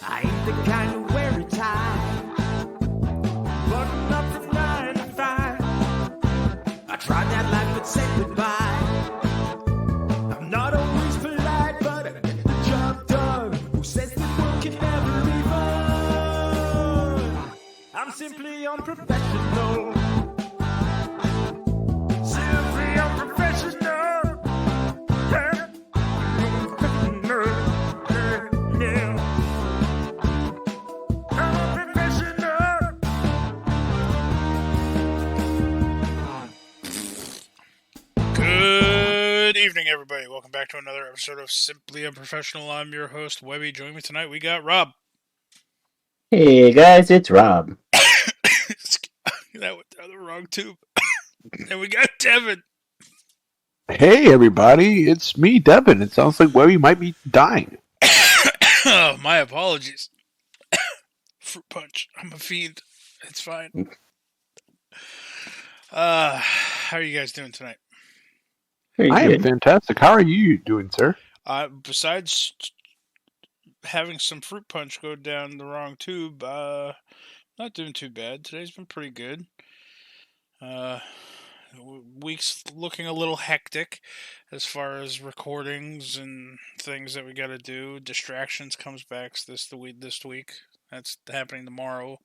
I ain't the kind to wear a tie, button up from 9 to 5. I tried that life but said goodbye. I'm not always polite, but I get the job done. Who says the world can never be fun? I'm simply unprofessional. Simply unprofessional. Yeah. Good evening, everybody. Welcome back to another episode of Simply Unprofessional. I'm your host, Webby. Joining me tonight, we got Rob. Hey guys, it's Rob. That went down the wrong tube. And we got Devin. Hey everybody, it's me, Devin. It sounds like Webby might be dying. Oh, my apologies. Fruit punch. I'm a fiend. It's fine. How are you guys doing tonight? I am fantastic. How are you doing, sir? Besides having some fruit punch go down the wrong tube, not doing too bad. Today's been pretty good. Week's looking a little hectic as far as recordings and things that we got to do. Distractions comes back this week. That's happening tomorrow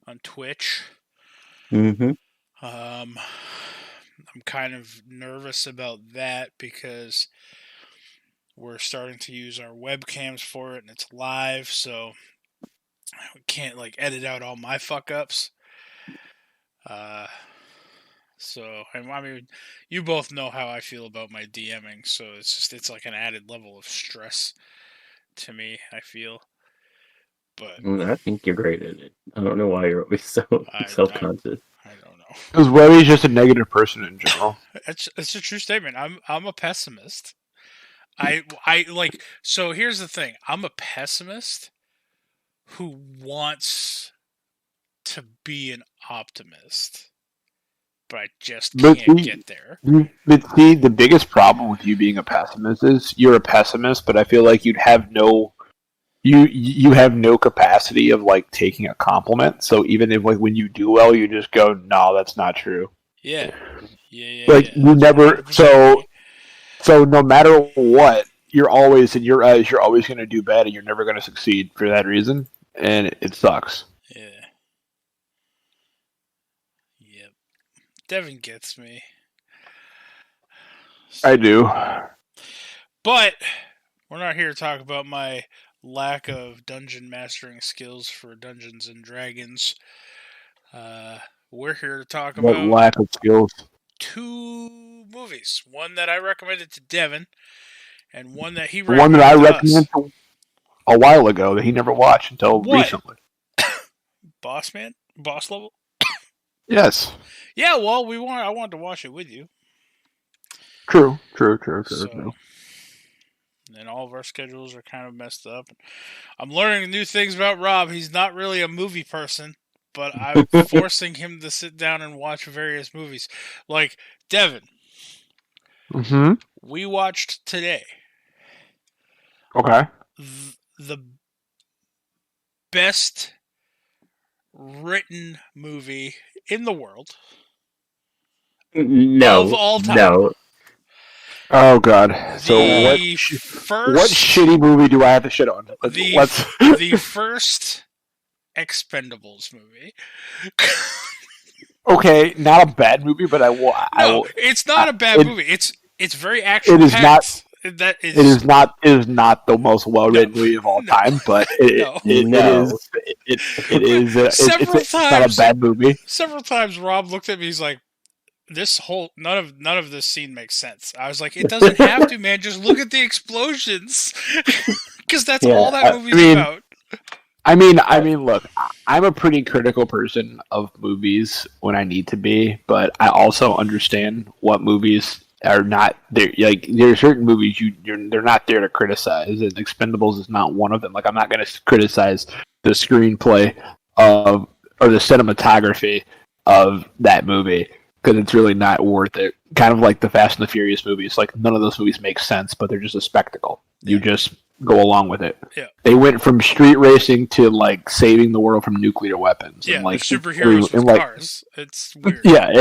on Twitch. Mm-hmm. I'm kind of nervous about that because we're starting to use our webcams for it and it's live, so we can't edit out all my fuck ups. So I mean, you both know how I feel about my DMing, so it's like an added level of stress to me, I feel. But I think you're great at it. I don't know why you're always so self-conscious. I don't know. Because Webby's just a negative person in general. It's a true statement. I'm a pessimist. So here's the thing. I'm a pessimist who wants to be an optimist. But I just can't get there. But see, the biggest problem with you being a pessimist is you're a pessimist, but I feel like you'd have no you have no capacity of taking a compliment. So even if when you do well, you just go, "No, that's not true." Yeah. You never. So no matter what, you're always in your eyes. You're always going to do bad, and you're never going to succeed for that reason, and it sucks. Yeah. Yep. Devin gets me. I do. But we're not here to talk about my lack of dungeon mastering skills for Dungeons and Dragons. We're here to talk about lack of skills. 2 movies. One that I recommended to Devin, and one that he recommended. One that I recommended a while ago that he never watched until recently. Boss Level? Yes. Yeah, well, I wanted to watch it with you. True. So, and all of our schedules are kind of messed up. I'm learning new things about Rob. He's not really a movie person, but I'm forcing him to sit down and watch various movies. Like Devin. Mm-hmm. We watched today. Okay. The best written movie in the world. No. Of all time. No. Oh God! So what shitty movie do I have to shit on? The first Expendables movie. Okay, not a bad movie, but it's not a bad movie. It's very action. It is not. It is not the most well written movie of all time, but it is. It's not a bad movie. Several times, Rob looked at me. He's like, none of this scene makes sense. I was like, it doesn't have to, man. Just look at the explosions, because that's all that movie's about. I mean, look, I'm a pretty critical person of movies when I need to be, but I also understand what movies are not there. There are certain movies they're not there to criticize, and Expendables is not one of them. I'm not going to criticize the screenplay or the cinematography of that movie, because it's really not worth it. Kind of like the Fast and the Furious movies. None of those movies make sense, but they're just a spectacle. You just go along with it. Yeah. They went from street racing to like saving the world from nuclear weapons. Yeah, and, like superheroes with cars. It's weird. Yeah,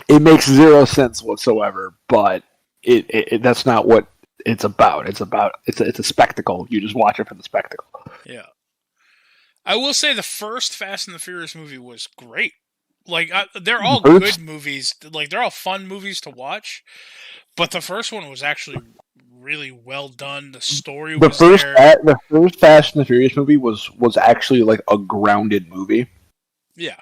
it makes zero sense whatsoever. But it that's not what it's about. It's a spectacle. You just watch it for the spectacle. Yeah. I will say the first Fast and the Furious movie was great. Like, they're all good movies. Like, they're all fun movies to watch. But the first one was actually really well done. The story was there. The first Fast and the Furious movie was actually like a grounded movie. Yeah.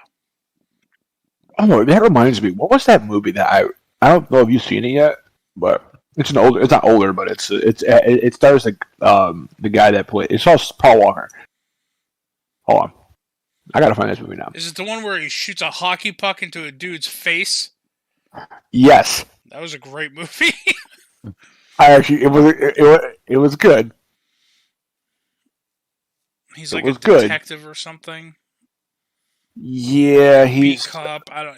Oh, that reminds me. What was that movie that I don't know if you've seen it yet, but it's not older, but it stars the guy that played. It stars Paul Walker. Hold on. I gotta find this movie now. Is it the one where he shoots a hockey puck into a dude's face? Yes. That was a great movie. It was good. He's like a detective or something. Yeah, he's cop. I don't.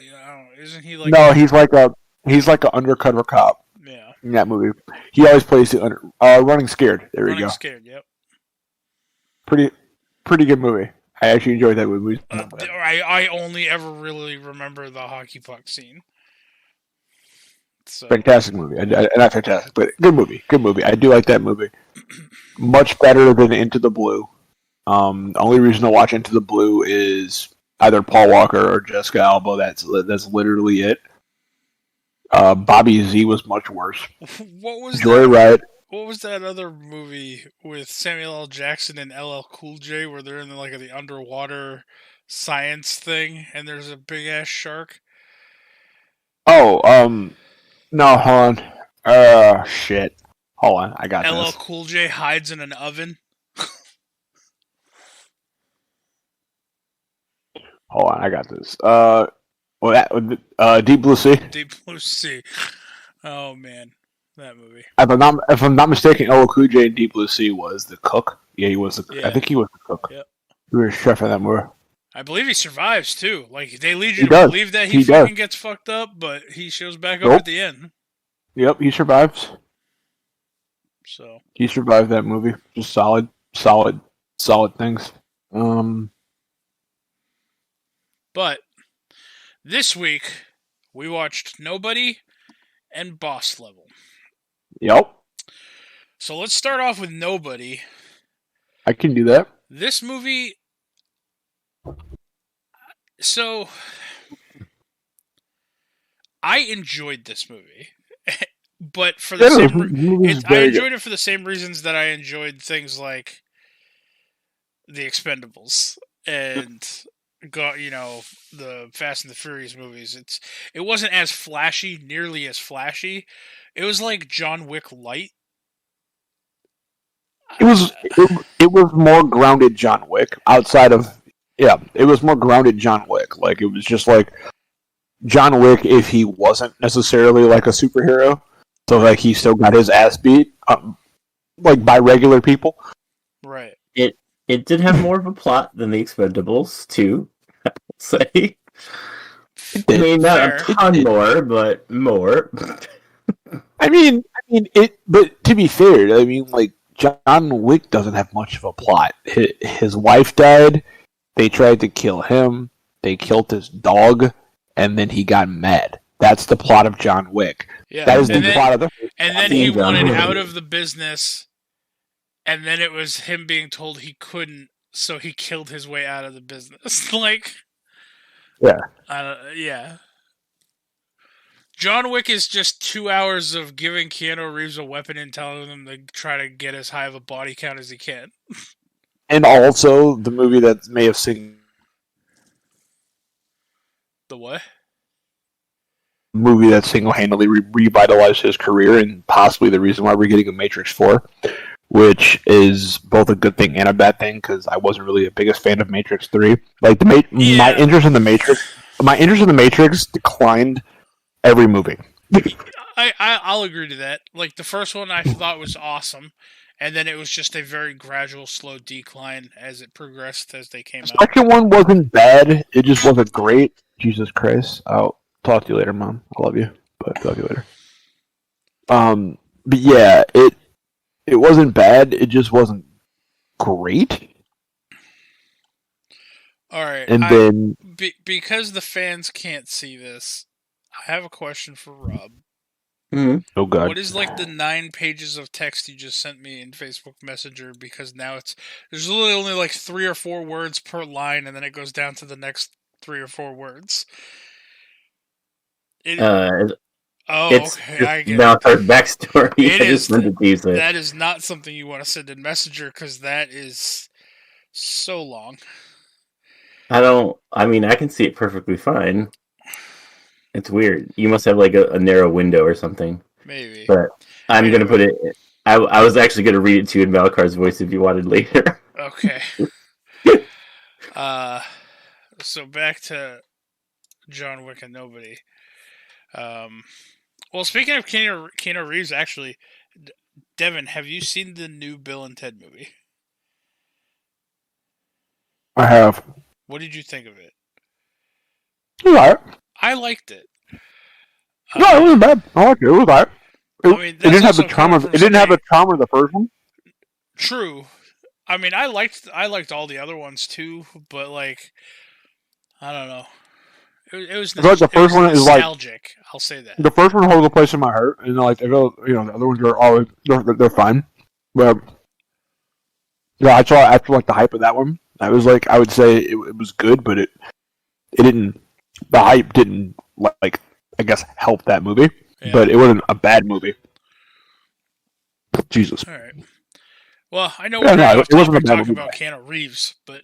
Isn't he like? No, he's like an undercover cop. Yeah. In that movie, he always plays the Running Scared. There we go. Running Scared. Yep. Pretty good movie. I actually enjoyed that movie. I only ever really remember the hockey puck scene. So. Fantastic movie. Not fantastic, but good movie. Good movie. I do like that movie. Much better than Into the Blue. The only reason to watch Into the Blue is either Paul Walker or Jessica Alba. That's literally it. Bobby Z was much worse. What was Joyride? What was that other movie with Samuel L. Jackson and LL Cool J where they're in the underwater science thing and there's a big ass shark? Oh, no, hold on. Shit. Hold on, I got this. LL Cool J hides in an oven. Hold on, I got this. Deep Blue Sea. Deep Blue Sea. Oh man, that movie. If I'm not mistaken, LL Cool J in Deep Blue Sea was the cook. Yeah, he was. I think he was the cook. Yep. He was a chef in that movie. I believe he survives too. Like they lead you to believe that he fucking gets fucked up, but he shows back up at the end. Yep, he survives. So he survived that movie. Just solid things. But this week we watched Nobody and Boss Level. Yep. So let's start off with Nobody. I can do that. This movie. So I enjoyed this movie, but for the I enjoyed it for the same reasons that I enjoyed things like The Expendables and the Fast and the Furious movies. It wasn't as flashy, nearly as flashy. It was like John Wick light. It was more grounded John Wick outside of. Yeah, it was more grounded John Wick. Like, it was just like John Wick if he wasn't necessarily like a superhero. So, like, he still got his ass beat, like, by regular people. Right. It did have more of a plot than The Expendables, too, I will say. I mean, not a ton more, but more. I mean, but to be fair, I mean, like, John Wick doesn't have much of a plot. His wife died. They tried to kill him. They killed his dog, and then he got mad. That's the plot of John Wick. Yeah. That is the plot of the. And then he wanted out of the business, and then it was him being told he couldn't, so he killed his way out of the business. Yeah. John Wick is just 2 hours of giving Keanu Reeves a weapon and telling him to try to get as high of a body count as he can. And also, the movie that may have seen... The what? Movie that single-handedly revitalized his career and possibly the reason why we're getting a Matrix 4, which is both a good thing and a bad thing, because I wasn't really the biggest fan of Matrix 3. Like, my interest in the Matrix declined every movie. I'll agree to that. Like, the first one I thought was awesome. And then it was just a very gradual, slow decline as it progressed as they came out. The second one wasn't bad. It just wasn't great. Jesus Christ. I'll talk to you later, Mom. I love you. But talk to you later. But yeah, It wasn't bad. It just wasn't great. All right. And then because the fans can't see this, I have a question for Rob. oh god, What is like the 9 pages of text you just sent me in Facebook Messenger? Because now there's literally only like 3 or 4 words per line, and then it goes down to the next 3 or 4 words. It's Okay, I get about it. her backstory. That is not something you want to send in Messenger because that is so long. I can see it perfectly fine. It's weird. You must have like a narrow window or something. Maybe. But I'm going to put it... I was actually going to read it to you in Malakar's voice if you wanted later. Okay. So back to John Wick and Nobody. Well, speaking of Keanu Reeves, actually, Devin, have you seen the new Bill and Ted movie? I have. What did you think of it? Alright. I liked it. No, it wasn't bad. I liked it. It was alright. It didn't have the trauma. It didn't have the trauma of the first one. True. I mean, I liked all the other ones too, but like, I don't know. It was the first one is like nostalgic. I'll say that. The first one holds a place in my heart, and like I feel, the other ones are always they're fine. But I saw after like the hype of that one, I was like, I would say it was good, but it didn't. The hype didn't like I guess help that movie, but it wasn't a bad movie. Jesus. All right. Well, I know we're not talking about Keanu Reeves, but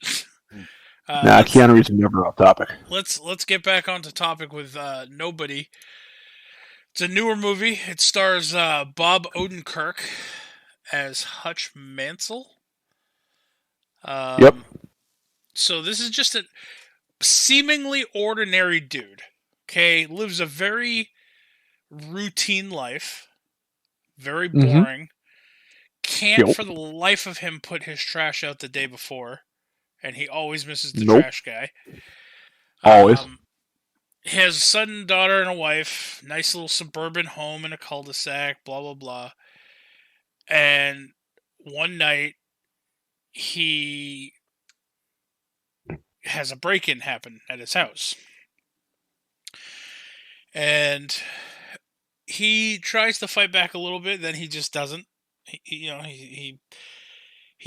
Keanu Reeves is never off topic. Let's get back onto topic with Nobody. It's a newer movie. It stars Bob Odenkirk as Hutch Mansell. Yep. So this is just a seemingly ordinary dude. Okay, lives a very routine life, very boring. Can't for the life of him put his trash out the day before, and he always misses the trash guy. Always. He has a son, daughter, and a wife. Nice little suburban home in a cul-de-sac. Blah blah blah. And one night, he has a break-in happen at his house, and he tries to fight back a little bit. Then he just doesn't. He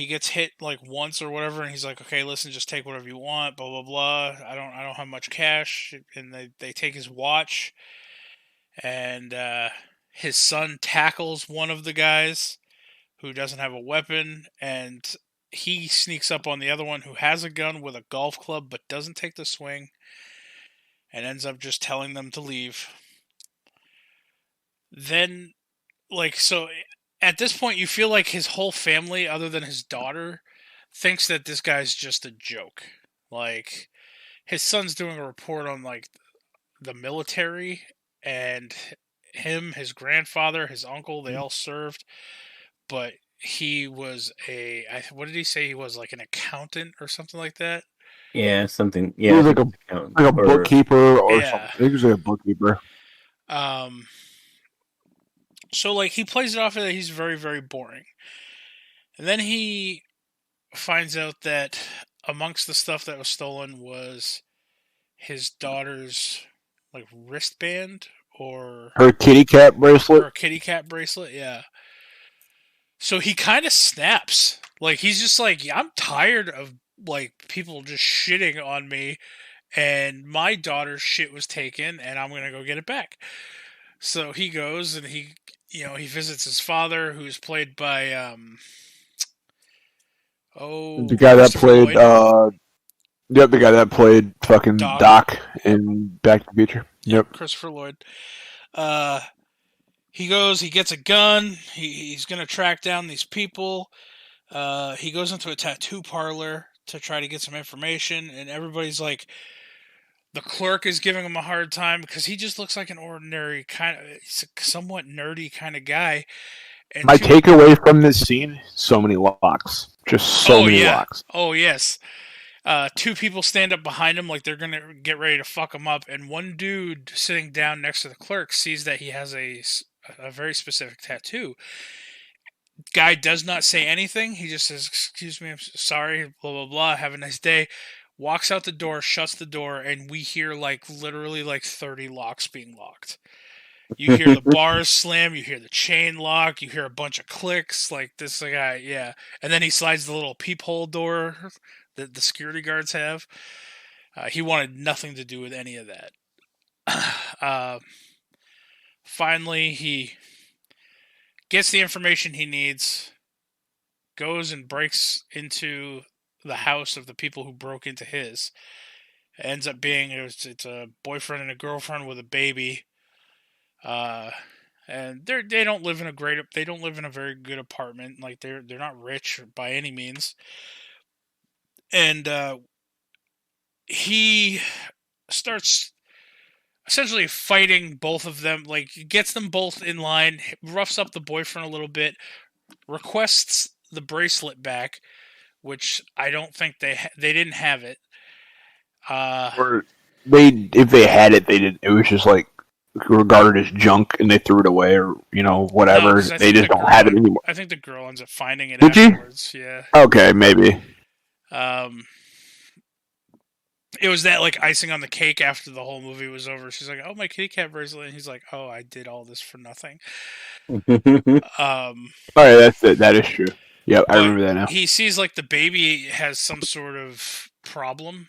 gets hit like once or whatever, and he's like, "Okay, listen, just take whatever you want." Blah blah blah. I don't have much cash, and they take his watch, and his son tackles one of the guys who doesn't have a weapon, and he sneaks up on the other one who has a gun with a golf club but doesn't take the swing, and ends up just telling them to leave. Then, so at this point, you feel like his whole family, other than his daughter, thinks that this guy's just a joke. Like, his son's doing a report on, the military, and his grandfather, his uncle, they all served, but he was what did he say he was, like an accountant or something like that? Yeah, something. Yeah, he was like a bookkeeper or something. I think he was like a bookkeeper. So, he plays it off that he's very, very boring. And then he finds out that amongst the stuff that was stolen was his daughter's, wristband or... Her kitty cat bracelet? Her kitty cat bracelet, yeah. So he kind of snaps. He's just like, I'm tired of, people just shitting on me, and my daughter's shit was taken, and I'm going to go get it back. So he goes, and he visits his father, who's played by, the guy that played, the guy that played fucking Doc in Back to the Future. Yep. Christopher Lloyd. He goes, he gets a gun, he's going to track down these people. He goes into a tattoo parlor to try to get some information, and everybody's like, the clerk is giving him a hard time because he just looks like an ordinary somewhat nerdy kind of guy. And my takeaway from this scene: so many locks, just so many locks. Oh yes. 2 people stand up behind him like they're gonna get ready to fuck him up, and one dude sitting down next to the clerk sees that he has a very specific tattoo, Guy does not say anything. He just says, "Excuse me, I'm sorry, blah blah blah. Have a nice day." Walks out the door, shuts the door, and we hear like literally like 30 locks being locked. You hear the bars slam, you hear the chain lock, you hear a bunch of clicks, like this guy, yeah. And then he slides the little peephole door that the security guards have. He wanted nothing to do with any of that. Finally, he gets the information he needs, goes and breaks into the house of the people who broke into his. It ends up being it's a boyfriend and a girlfriend with a baby. And they don't live in a very good apartment. Like they're not rich by any means. And he starts essentially fighting both of them. Like gets them both in line, roughs up the boyfriend a little bit, requests the bracelet back, which I don't think they didn't have it. Or if they had it, they didn't. It was just like regarded as junk, and they threw it away, or whatever. No, they just don't have it anymore. I think the girl ends up finding it Did afterwards. She? Yeah. Okay, maybe. It was that like icing on the cake after the whole movie was over. She's like, "Oh, my kitty cat bracelet," and he's like, "Oh, I did all this for nothing." All right, that's it. That is true. Yep, I remember that now. He sees like the baby has some sort of problem.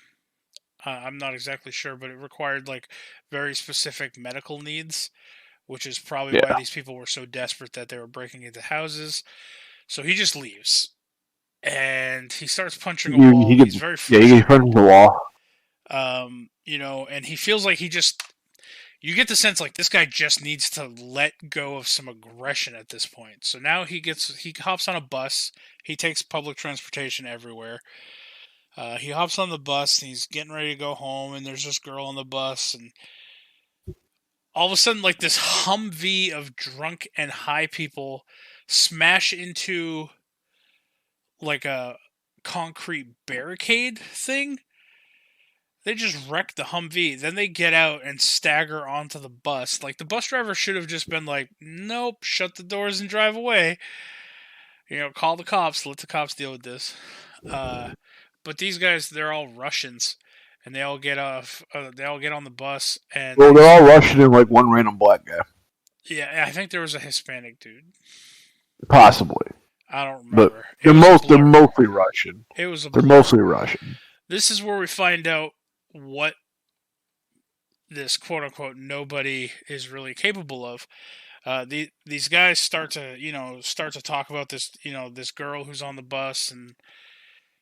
I'm not exactly sure, but it required like very specific medical needs, which is probably why these people were so desperate that they were breaking into houses. So he just leaves, and he starts punching a wall. He's very frustrated. Yeah, he punches the wall. And he feels like you get the sense like this guy just needs to let go of some aggression at this point. So now he hops on a bus. He takes public transportation everywhere. He hops on the bus and he's getting ready to go home, and there's this girl on the bus, and all of a sudden like this Humvee of drunk and high people smash into like a concrete barricade thing. They just wreck the Humvee. Then they get out and stagger onto the bus. Like, the bus driver should have just been like, nope, shut the doors and drive away. Call the cops. Let the cops deal with this. But these guys, they're all Russians. And they all get off. They all get on the bus. And they're all Russian and like one random black guy. Yeah, I think there was a Hispanic dude. Possibly. I don't remember. But they're mostly Russian. They're mostly Russian. This is where we find out what this quote-unquote nobody is really capable of. These guys start to talk about this, this girl who's on the bus, and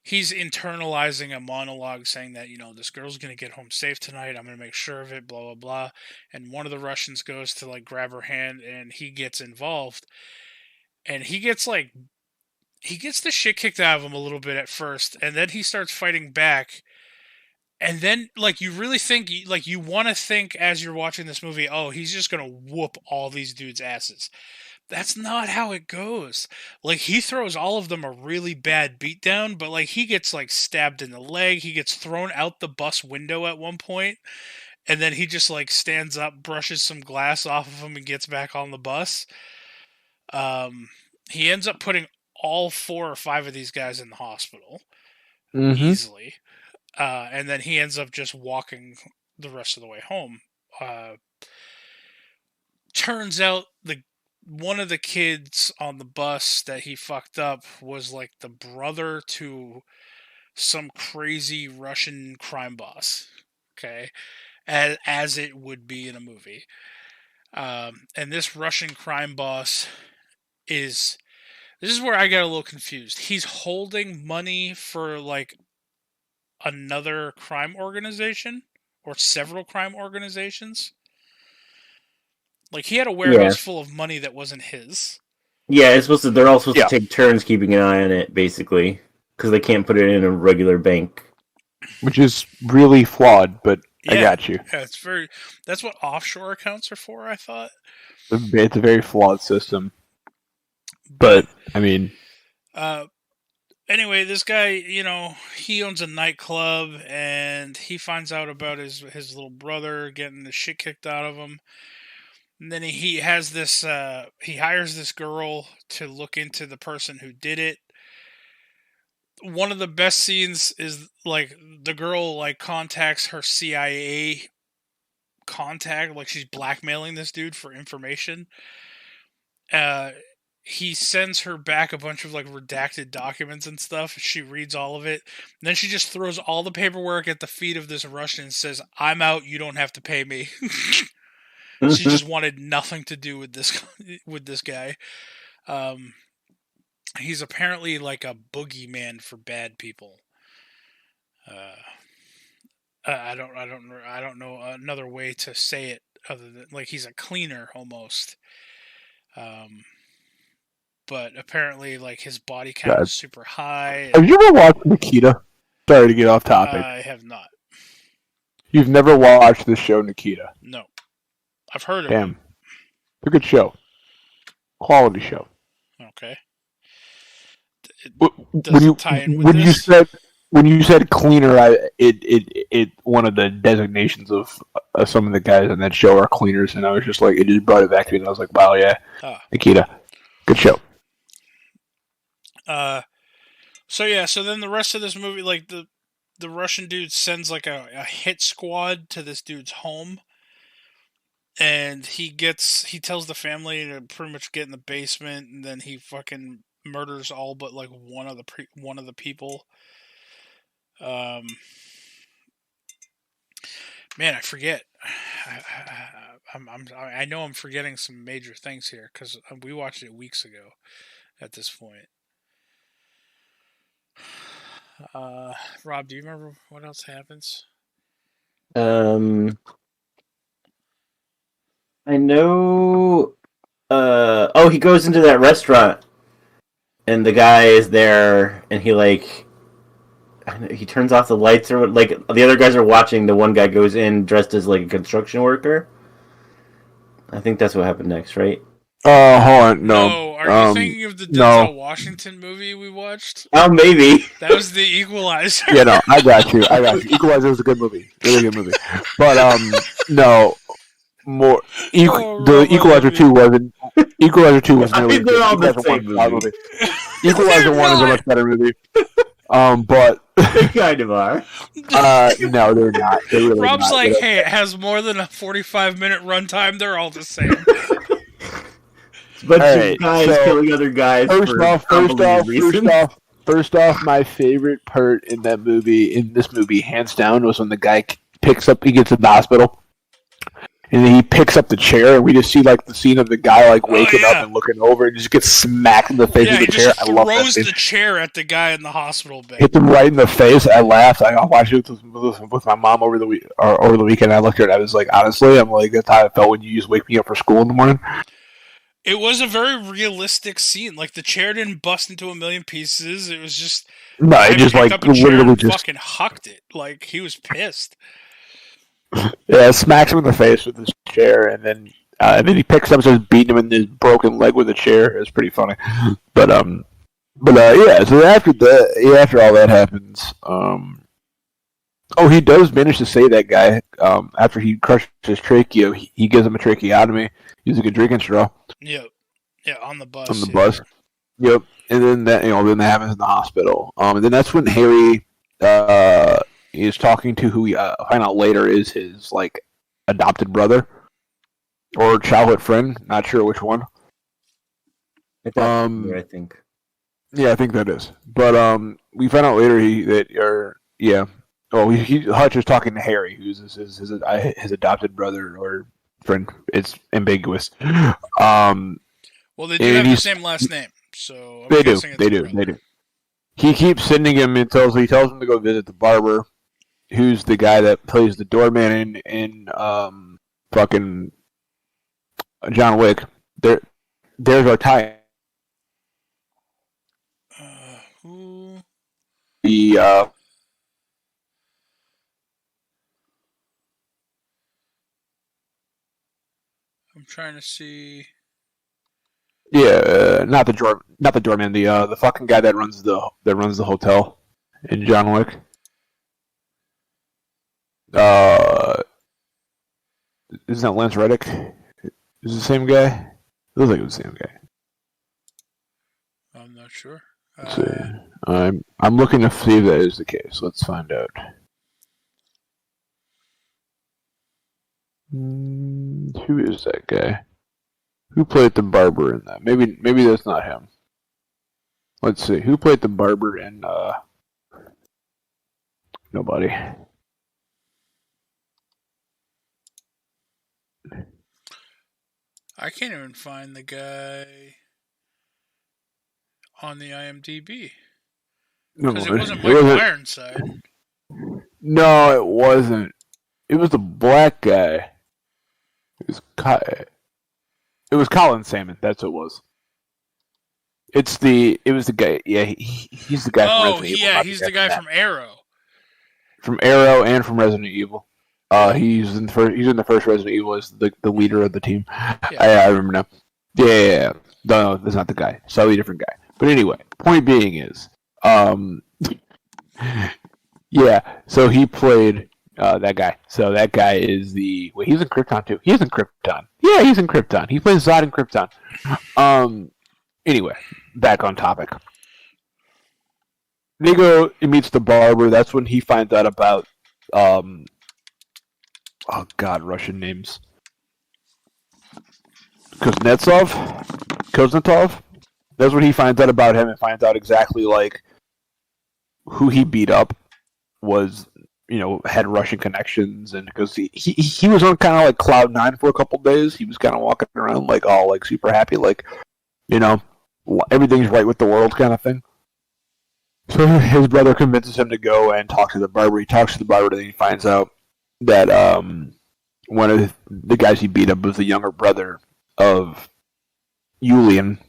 he's internalizing a monologue saying that, this girl's going to get home safe tonight. I'm going to make sure of it, blah, blah, blah. And one of the Russians goes to like grab her hand, and he gets involved, and he gets the shit kicked out of him a little bit at first, and then he starts fighting back. And then, like, you really think, like, you want to think as you're watching this movie, oh, he's just going to whoop all these dudes' asses. That's not how it goes. Like, he throws all of them a really bad beatdown, but, like, he gets, like, stabbed in the leg. He gets thrown out the bus window at one point, and then he just, like, stands up, brushes some glass off of him, and gets back on the bus. He ends up putting all 4 or 5 of these guys in the hospital easily. And then he ends up just walking the rest of the way home. Turns out one of the kids on the bus that he fucked up was like the brother to some crazy Russian crime boss. Okay. As it would be in a movie. And this Russian crime boss this is where I got a little confused. He's holding money for like another crime organization or several crime organizations. Like, he had a warehouse full of money that wasn't his. Yeah, they're all supposed to take turns keeping an eye on it, basically, because they can't put it in a regular bank. Which is really flawed, but I got you. Yeah, that's what offshore accounts are for, I thought. It's a very flawed system. But, I mean... Anyway, this guy, he owns a nightclub, and he finds out about his little brother getting the shit kicked out of him. And then he has this. He hires this girl to look into the person who did it. One of the best scenes is like the girl like contacts her CIA contact, like she's blackmailing this dude for information. He sends her back a bunch of like redacted documents and stuff. She reads all of it. And then she just throws all the paperwork at the feet of this Russian and says, "I'm out. You don't have to pay me." She just wanted nothing to do with this guy. He's apparently like a boogeyman for bad people. I don't know another way to say it other than like he's a cleaner almost. But apparently like his body count is super high. Have you ever watched Nikita? Sorry to get off topic. I have not. You've never watched the show Nikita? No. I've heard of it. Damn. It's a good show. Quality show. Okay. When you said cleaner, it one of the designations of some of the guys on that show are cleaners, and I was just like, it just brought it back to me, and I was like, wow, yeah, Nikita, good show. So then the rest of this movie, like the Russian dude sends like a hit squad to this dude's home, and he tells the family to pretty much get in the basement, and then he fucking murders all but like one of the people. Man, I forget. I know I'm forgetting some major things here because we watched it weeks ago. At this point, Rob, do you remember what else happens? I know. He goes into that restaurant, and the guy is there, and he turns off the lights, or like the other guys are watching. The one guy goes in dressed as like a construction worker. I think that's what happened next, right? Hold on, no. No, are you thinking of the Denzel Washington movie we watched? Oh, maybe. That was The Equalizer. Yeah, no, I got you. Equalizer was a good movie, really good movie. But no, more. The Equalizer 2 wasn't. Equalizer 2 was really good. Equalizer 1 is a much better movie. But they kind of are. No, they're not. They're really Rob's not. like, hey, it has more than a 45-minute runtime. They're all the same. But guys killing other guys. First off, my favorite part in this movie, hands down, was when the guy he gets to the hospital, and then he picks up the chair, and we just see like the scene of the guy like waking up and looking over, and just gets smacked in the face with the chair. I love that. Throws the chair at the guy in the hospital bed. Hit him right in the face. I laughed. I watched it with my mom over the weekend. I looked at it. I was like, honestly, I'm like, that's how I felt when you just wake me up for school in the morning. It was a very realistic scene. Like the chair didn't bust into a million pieces. It was just it just like literally just fucking hucked it. Like he was pissed. Yeah, smacks him in the face with his chair, and then he picks up and starts beating him in his broken leg with a chair. It was pretty funny. But yeah. So after all that happens, he does manage to save that guy. After he crushes his trachea, he gives him a tracheotomy using a drinking straw. Yep. Yeah, on the bus. Yep. And then that happens in the hospital. And then that's when Harry is talking to who we find out later is his like adopted brother or childhood friend. Not sure which one. I think. Yeah, I think that is. But we find out later Hutch is talking to Harry, who's his adopted brother or friend. It's ambiguous. Well, they do have the same last name, so they do. He keeps sending him he tells him to go visit the barber, who's the guy that plays the doorman in fucking John Wick. There's our tie. Who? I'm trying to see. Yeah, not the doorman. The fucking guy that runs the hotel in John Wick. Isn't that Lance Reddick? Is it the same guy? Looks like it was the same guy. I'm not sure. Let's see. I'm looking to see if that is the case. Let's find out. Who is that guy? Who played the barber in that? Maybe that's not him. Let's see. Who played the barber in Nobody. I can't even find the guy on the IMDb. Because it wasn't Michael Ironside. No, it wasn't. It was the black guy. It was Colin Salmon. That's what it was. It was the guy. Yeah, he's the guy. From Resident Evil. Yeah, he's the guy from Arrow. From Arrow and from Resident Evil. He's in the first Resident Evil as the leader of the team. Yeah. I remember now. Yeah. No, that's not the guy. Slightly different guy. But anyway, point being is, yeah. So he played that guy. So that guy is he's in Krypton too. He's in Krypton. Yeah, he's in Krypton. He plays Zod in Krypton. Anyway, back on topic. They go and meets the barber. That's when he finds out about oh God, Russian names. Kuznetsov. That's when he finds out about him and finds out exactly like who he beat up was, had Russian connections, and because he was on kind of like cloud nine for a couple days. He was kind of walking around like all like super happy, like everything's right with the world kind of thing. So his brother convinces him to go and talk to the barber. He talks to the barber, and then he finds out that one of the guys he beat up was the younger brother of Julian,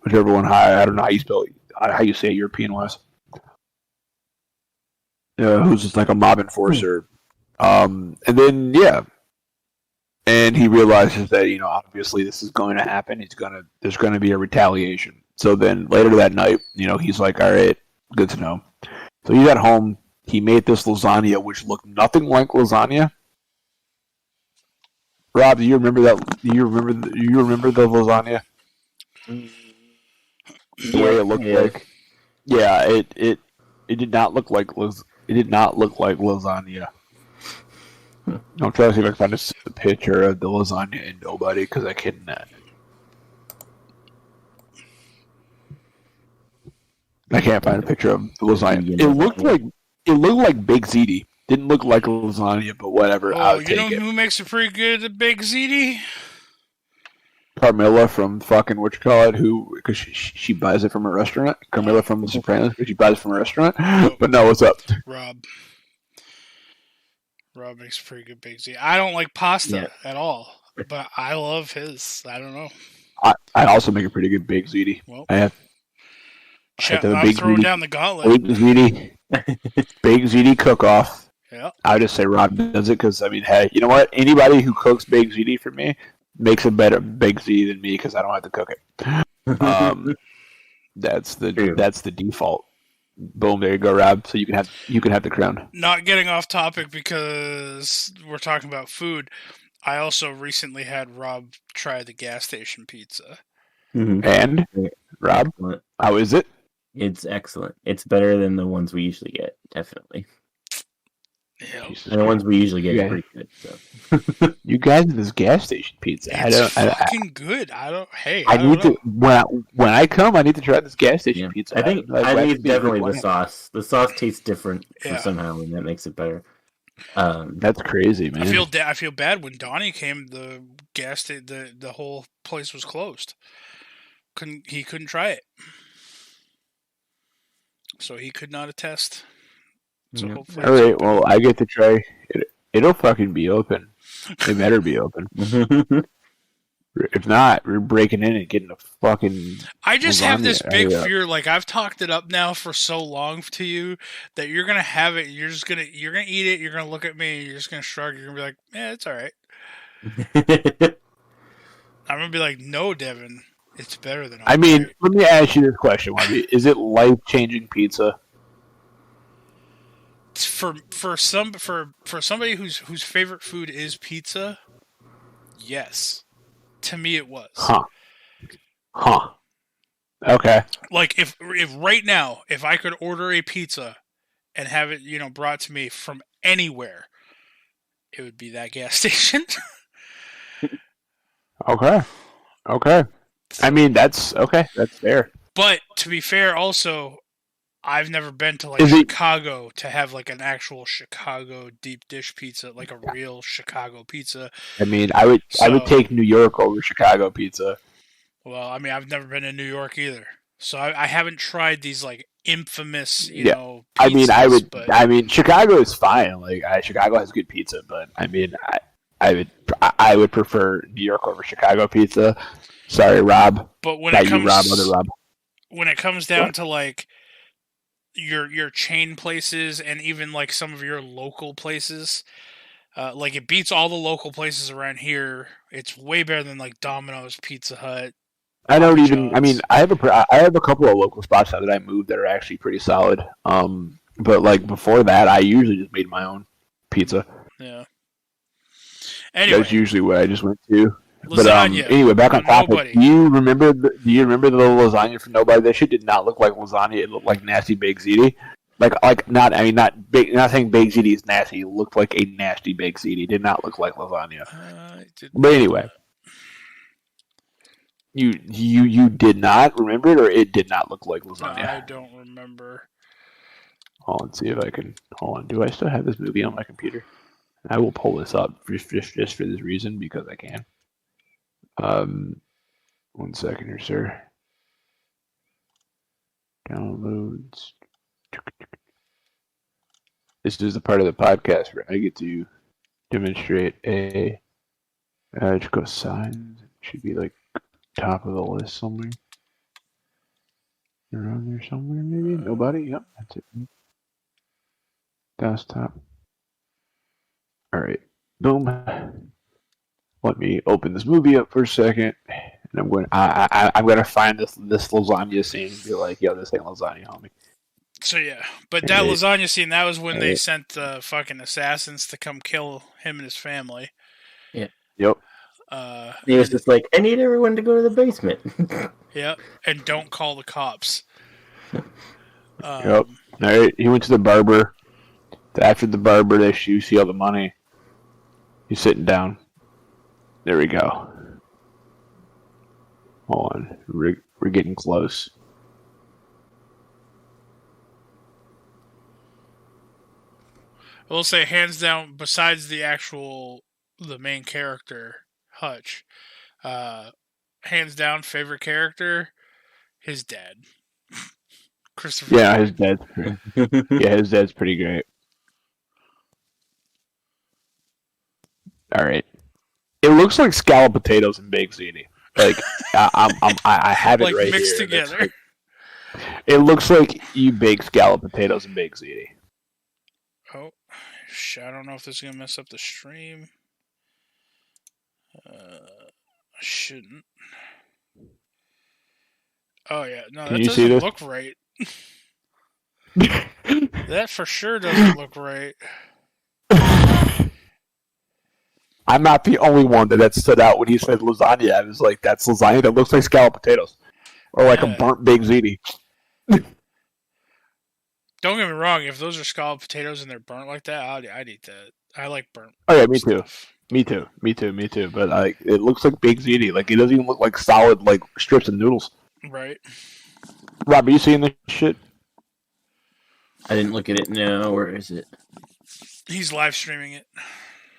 whichever one. I don't know how you spell it, how you say it European-wise. Who's just like a mob enforcer. And then, and he realizes that, obviously this is going to happen. There's going to be a retaliation. So then later that night, he's like, all right, good to know. So he's at home. He made this lasagna, which looked nothing like lasagna. Rob, do you remember that? Do you remember the lasagna? The way it looked like. Yeah, it did not look like lasagna. I'm trying to see if I can find a picture of the lasagna in Nobody, because I cannot. I can't find a picture of the lasagna. It looked like Big Ziti. Didn't look like lasagna, but whatever. Oh, you know who makes it pretty good at Big Ziti? Carmilla from fucking because she buys it from a restaurant. Carmilla from The Sopranos, because she buys it from a restaurant. But no, what's up? Rob makes a pretty good Big Ziti. I don't like pasta at all, but I love his. I don't know. I also make a pretty good Big Ziti. Well, I'm throwing down the gauntlet. Big Ziti cook-off. Yeah. I would just say Rob does it because, hey, you know what? Anybody who cooks Big Ziti for me makes a better Big Ziti than me because I don't have to cook it. That's the default. Boom, there you go, Rob. So you can have the crown. Not getting off topic because we're talking about food. I also recently had Rob try the gas station pizza. Mm-hmm. And Rob, excellent. How is it? It's excellent. It's better than the ones we usually get, definitely. Yeah. And the ones we usually get are pretty good. So. You guys in this gas station pizza? It's fucking good. When I come, I need to try this gas station pizza. I think definitely the sauce. The sauce tastes different somehow, and that makes it better. That's crazy, man. I feel bad when Donnie came. The whole place was closed. He couldn't try it, so he could not attest. So hopefully, all right. Well, I get to try. It'll fucking be open. It better be open. If not, we're breaking in and getting a fucking. I just have this big fear. Like I've talked it up now for so long to you that you're gonna have it. You're gonna eat it. You're gonna look at me. You're just gonna shrug. You're gonna be like, it's all right. I'm gonna be like, no, Devin, it's better than. Let me ask you this question, Webby. Is it life-changing pizza? For somebody whose favorite food is pizza, yes. To me, it was. Huh. Okay. Like if right now, if I could order a pizza and have it, brought to me from anywhere, it would be that gas station. Okay. I mean, that's okay. That's fair. But to be fair, also, I've never been to Chicago to have like an actual Chicago deep dish pizza, like a real Chicago pizza. I mean, I would take New York over Chicago pizza. Well, I mean, I've never been to New York either, so I haven't tried these like infamous, pizzas, I mean, Chicago is fine. Like, Chicago has good pizza, but I mean, I would prefer New York over Chicago pizza. Sorry, Rob. But when Not it comes, you, Rob, other Rob. When it comes down to like your chain places and even like some of your local places, like it beats all the local places around here. It's way better than like Domino's, Pizza Hut. I don't even. I mean, I have a couple of local spots now that I moved that are actually pretty solid. But like before that, I usually just made my own pizza. Yeah. Anyway, that's usually what I just went to. Lasagna, but anyway, back on topic. Do you remember the little lasagna from Nobody? That shit did not look like lasagna. It looked like nasty baked ziti. Not saying baked ziti is nasty. It looked like a nasty baked ziti. It did not look like lasagna. But anyway, you did not remember it, or it did not look like lasagna. I don't remember. Let's see if I can. Hold on. Do I still have this movie on my computer? I will pull this up just for this reason because I can. 1 second here, sir. Downloads. This is the part of the podcast where I get to demonstrate a. Just go to signs. It should be like top of the list somewhere. Around there somewhere, maybe. Nobody. Yep, that's it. Desktop. All right. Boom. Let me open this movie up for a second, and I'm going to find this lasagna scene and be like, "Yo, this ain't lasagna, homie." So yeah, but that lasagna scene, that was when they sent the fucking assassins to come kill him and his family. Yeah. Yep. He was just like, "I need everyone to go to the basement." Yep, and don't call the cops. Yep. All right. He went to the barber. After the barber, they see all the money. He's sitting down. There we go. Hold on. We're getting close. I will say, hands down, besides the main character, Hutch, hands down, favorite character, his dad. Christopher. Yeah, his dad's pretty great. All right. It looks like scalloped potatoes and baked ziti. Like I have it like right mixed here. together. It looks like you baked scalloped potatoes and baked ziti. Oh, I don't know if this is gonna mess up the stream. I shouldn't. Oh yeah, no, that doesn't look right. That for sure doesn't look right. I'm not the only one that stood out when he said lasagna. I was like, that's lasagna that looks like scalloped potatoes. Or like a burnt baked ziti. Don't get me wrong, if those are scalloped potatoes and they're burnt like that, I'd eat that. I like burnt. Oh yeah, me stuff. too. Me too. But like, it looks like baked ziti. Like, it doesn't even look like solid like strips of noodles. Right. Rob, are you seeing this shit? I didn't look at it. No, where is it? He's live streaming it.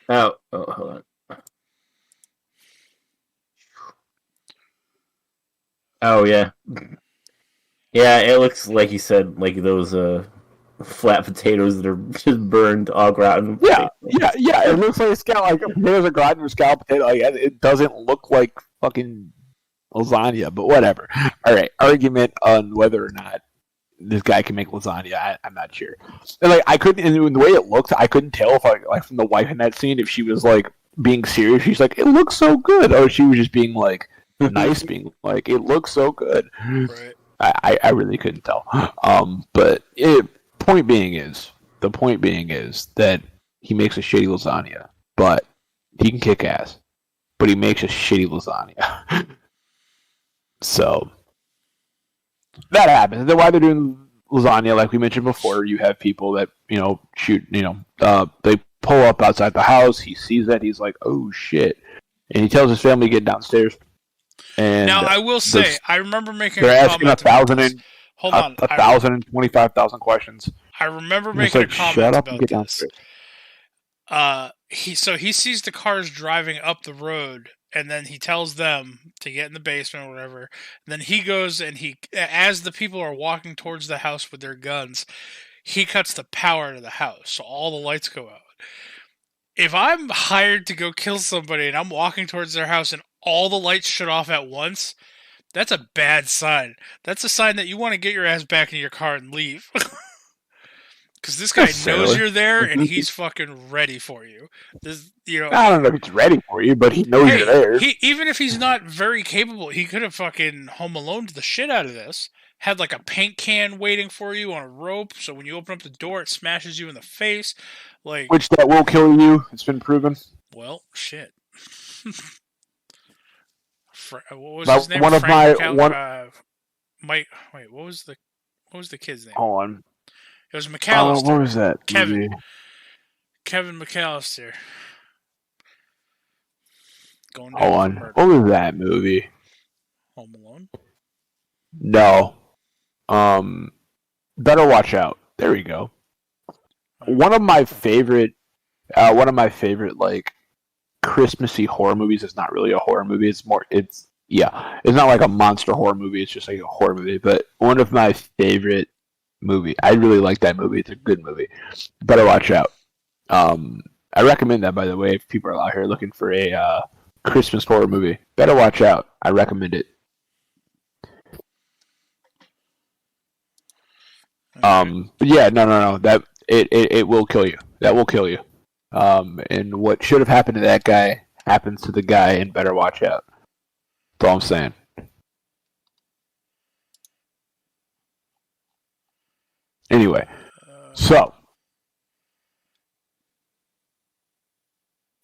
Oh, hold on. Oh, yeah. Yeah, it looks like you said, like those flat potatoes that are just burned all rotten. Yeah. It looks like potatoes are rotten with scalloped potato. Like, it doesn't look like fucking lasagna, but whatever. All right, argument on whether or not this guy can make lasagna. I'm not sure. And like, I couldn't, and the way it looked, I couldn't tell if like from the wife in that scene if she was like being serious. She's like, it looks so good, or she was just being like nice, being like, it looks so good. Right. I really couldn't tell. But the point being is that he makes a shitty lasagna, but he can kick ass. but he makes a shitty lasagna. So that happens. And then while they're doing lasagna, like we mentioned before, you have people that shoot. They pull up outside the house. He sees that. He's like, "Oh shit!" And he tells his family to get downstairs. And now I will say, I remember making. They're asking 1,025,000 questions. I remember making a comment Shut up about and get this. downstairs. He sees the cars driving up the road, and then he tells them to get in the basement or whatever. And then he goes and as the people are walking towards the house with their guns, he cuts the power to the house, so all the lights go out. If I'm hired to go kill somebody and I'm walking towards their house and all the lights shut off at once, that's a bad sign. That's a sign that you want to get your ass back in your car and leave. Because this guy knows you're there and he's fucking ready for you. I don't know if he's ready for you, but he knows you're there. Even if he's not very capable, he could have fucking Home Aloned the shit out of this. Had like a paint can waiting for you on a rope, so when you open up the door, it smashes you in the face. Which that will kill you. It's been proven. Well, shit. What was his name? Mike. Wait, what was the kid's name? Hold on. It was McAllister. What was that? Kevin McAllister. Hold on. What was that movie? Home Alone? No. Better Watch Out. There we go. One of my favorite like Christmassy horror movies. It's not really a horror movie. It's not like a monster horror movie. It's just like a horror movie. But one of my favorite movie. I really like that movie. It's a good movie. Better Watch Out. I recommend that, by the way, if people are out here looking for a Christmas horror movie. Better Watch Out. I recommend it. But yeah, no. That it will kill you. That will kill you. And what should have happened to that guy happens to the guy in Better Watch Out. That's all I'm saying. Anyway, so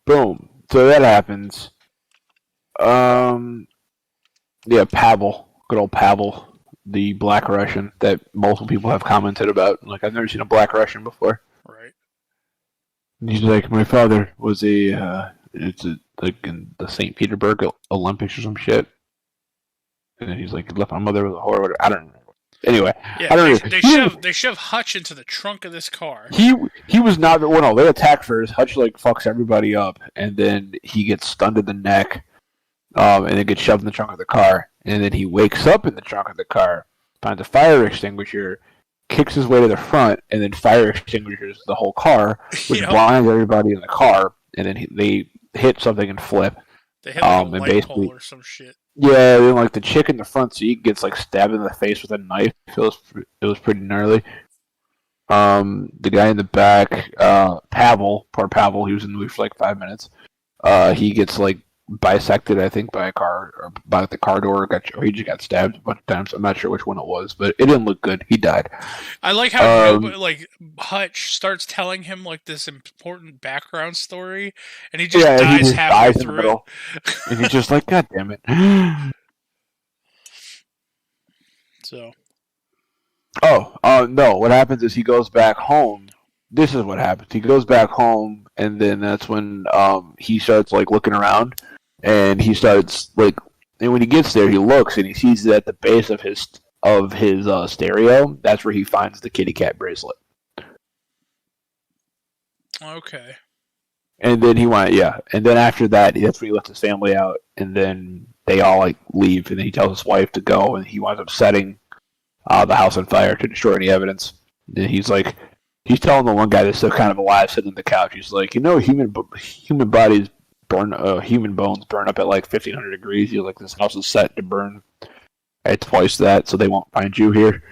boom. So that happens. Yeah, Pavel, good old Pavel, the Black Russian that multiple people have commented about. Like, I've never seen a Black Russian before. Right. And he's like, my father was like in the St. Petersburg Olympics or some shit. And then he's like, left my mother with a horror. I don't know. Anyway, yeah, I don't know. They shove Hutch into the trunk of this car. He was not. Well, no, they attack first. Hutch like fucks everybody up, and then he gets stunned in the neck, and then gets shoved in the trunk of the car. And then he wakes up in the trunk of the car, finds a fire extinguisher, kicks his way to the front, and then fire extinguishers the whole car, which blinds everybody in the car. And then they hit something and flip. They hit like a light pole or some shit. Yeah, then like the chick in the front seat gets like stabbed in the face with a knife. It was pretty gnarly. The guy in the back, Pavel, poor Pavel, he was in the movie for like 5 minutes. He gets like bisected, I think, by a car or by the car door. Or he just got stabbed a bunch of times. I'm not sure which one it was, but it didn't look good. He died. I like how Hutch starts telling him like this important background story, and he just dies halfway through it. And he's just like, God damn it. So. No. What happens is he goes back home. This is what happens. He goes back home, and then that's when he starts like looking around, and he starts like, and when he gets there, he looks and he sees that at the base of his stereo, that's where he finds the kitty cat bracelet. Okay. And then and then after that, that's when he lets his family out, and then they all like leave, and then he tells his wife to go, and he winds up setting the house on fire to destroy any evidence. And he's telling the one guy that's still kind of alive, sitting on the couch. He's like, human bodies burn, human bones burn up at like 1,500 degrees. He's like, this house is set to burn at twice that, so they won't find you here.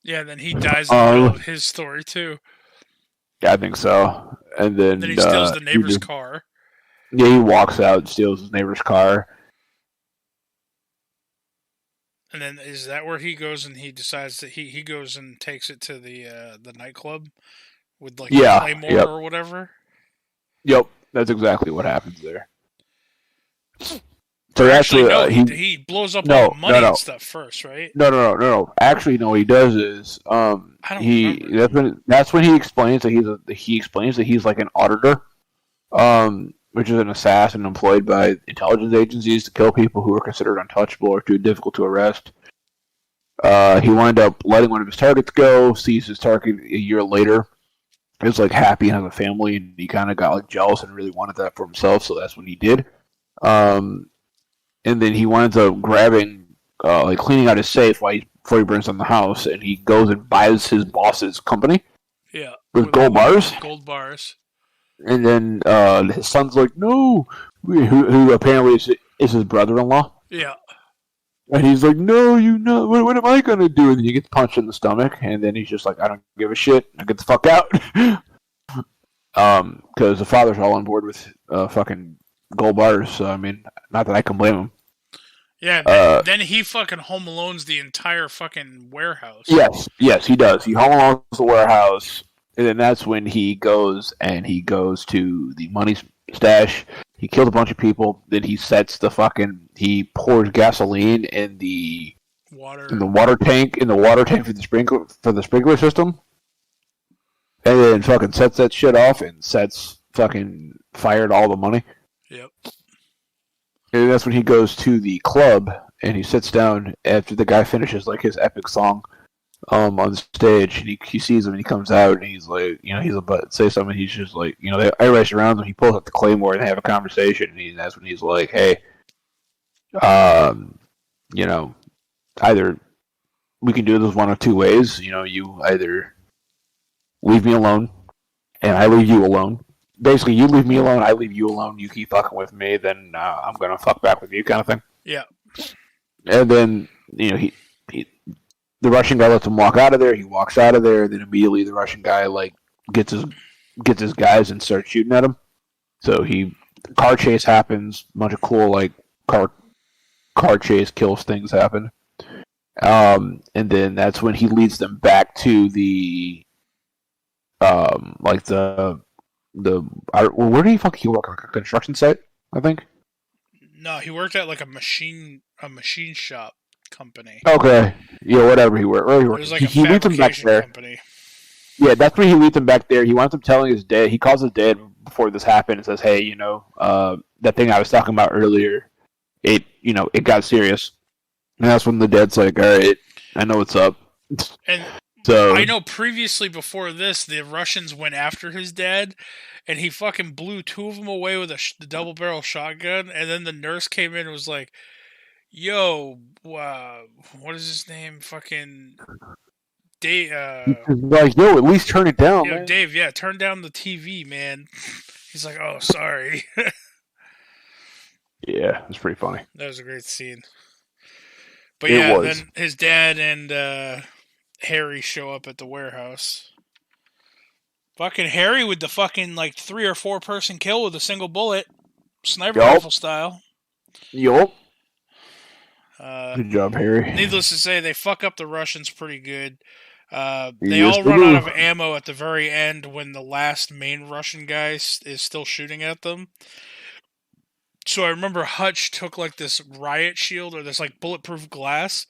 Yeah, then he dies in the middle of his story too. Yeah, I think so. And then he steals the neighbor's car. Yeah, he walks out and steals his neighbor's car. And then is that where he goes and he decides that he goes and takes it to the nightclub with like a Claymore or whatever? Yep, that's exactly what happens there. So Actually, no, he he blows up No, all the money no, no. and stuff first, right? No. Actually, no. What he does is, I don't remember. that's when he explains that he's like an auditor, which is an assassin employed by intelligence agencies to kill people who are considered untouchable or too difficult to arrest. He wound up letting one of his targets go. Sees his target a year later. He was like happy and has a family, and he kind of got like jealous and really wanted that for himself. So that's what he did. And then he winds up grabbing, like cleaning out his safe before he burns down the house, and he goes and buys his boss's company. Yeah. With gold bars. Gold bars. And then his son's like, no, who apparently is his brother-in-law. Yeah. And he's like, no, you know, what am I gonna do? And then he gets punched in the stomach, and then he's just like, I don't give a shit, I get the fuck out. Because the father's all on board with fucking gold bars. So I mean, not that I can blame him. Yeah. Then he fucking home alones the entire fucking warehouse. Yes, he does. He home alones the warehouse, and then that's when he goes to the money stash. He kills a bunch of people. Then he pours gasoline in the water tank for the sprinkler system, and then fucking sets that shit off and fired all the money. Yep. And that's when he goes to the club and he sits down after the guy finishes like his epic song on the stage. And he sees him and he comes out and he's like, he's about to say something. He's just like, everybody surrounds him. He pulls out the claymore and they have a conversation. And that's when he's like, hey, either we can do this one of two ways. You either leave me alone and I leave you alone. Basically, you leave me alone, I leave you alone, you keep fucking with me, then I'm going to fuck back with you kind of thing. Yeah. And then, the Russian guy lets him walk out of there, he walks out of there, then immediately the Russian guy, gets his guys and starts shooting at him. So car chase happens, a bunch of cool, car chase kills things happen. And then that's when he leads them back to the, where did he work? Like a construction site, I think. No, he worked at like a machine shop company. Okay, yeah, whatever he worked. It was like he leads them back there. Company. Yeah, that's where he leads them back there. He winds up telling his dad. He calls his dad before this happened and says, "Hey, that thing I was talking about earlier, it got serious." And that's when the dad's like, "All right, I know what's up." And so I know previously before this, the Russians went after his dad, and he fucking blew two of them away with the double-barrel shotgun, and then the nurse came in and was like, yo, what is his name? Fucking Dave. Like, yo, at least turn it down, man. Dave, yeah, turn down the TV, man. He's like, oh, sorry. Yeah, it's pretty funny. That was a great scene. But then his dad and Harry show up at the warehouse. Fucking Harry with the fucking 3 or 4 person kill with a single bullet, sniper rifle style. Yup. Good job, Harry. Needless to say, they fuck up the Russians pretty good. They all run out of ammo at the very end when the last main Russian guy is still shooting at them. So I remember Hutch took this riot shield or this bulletproof glass.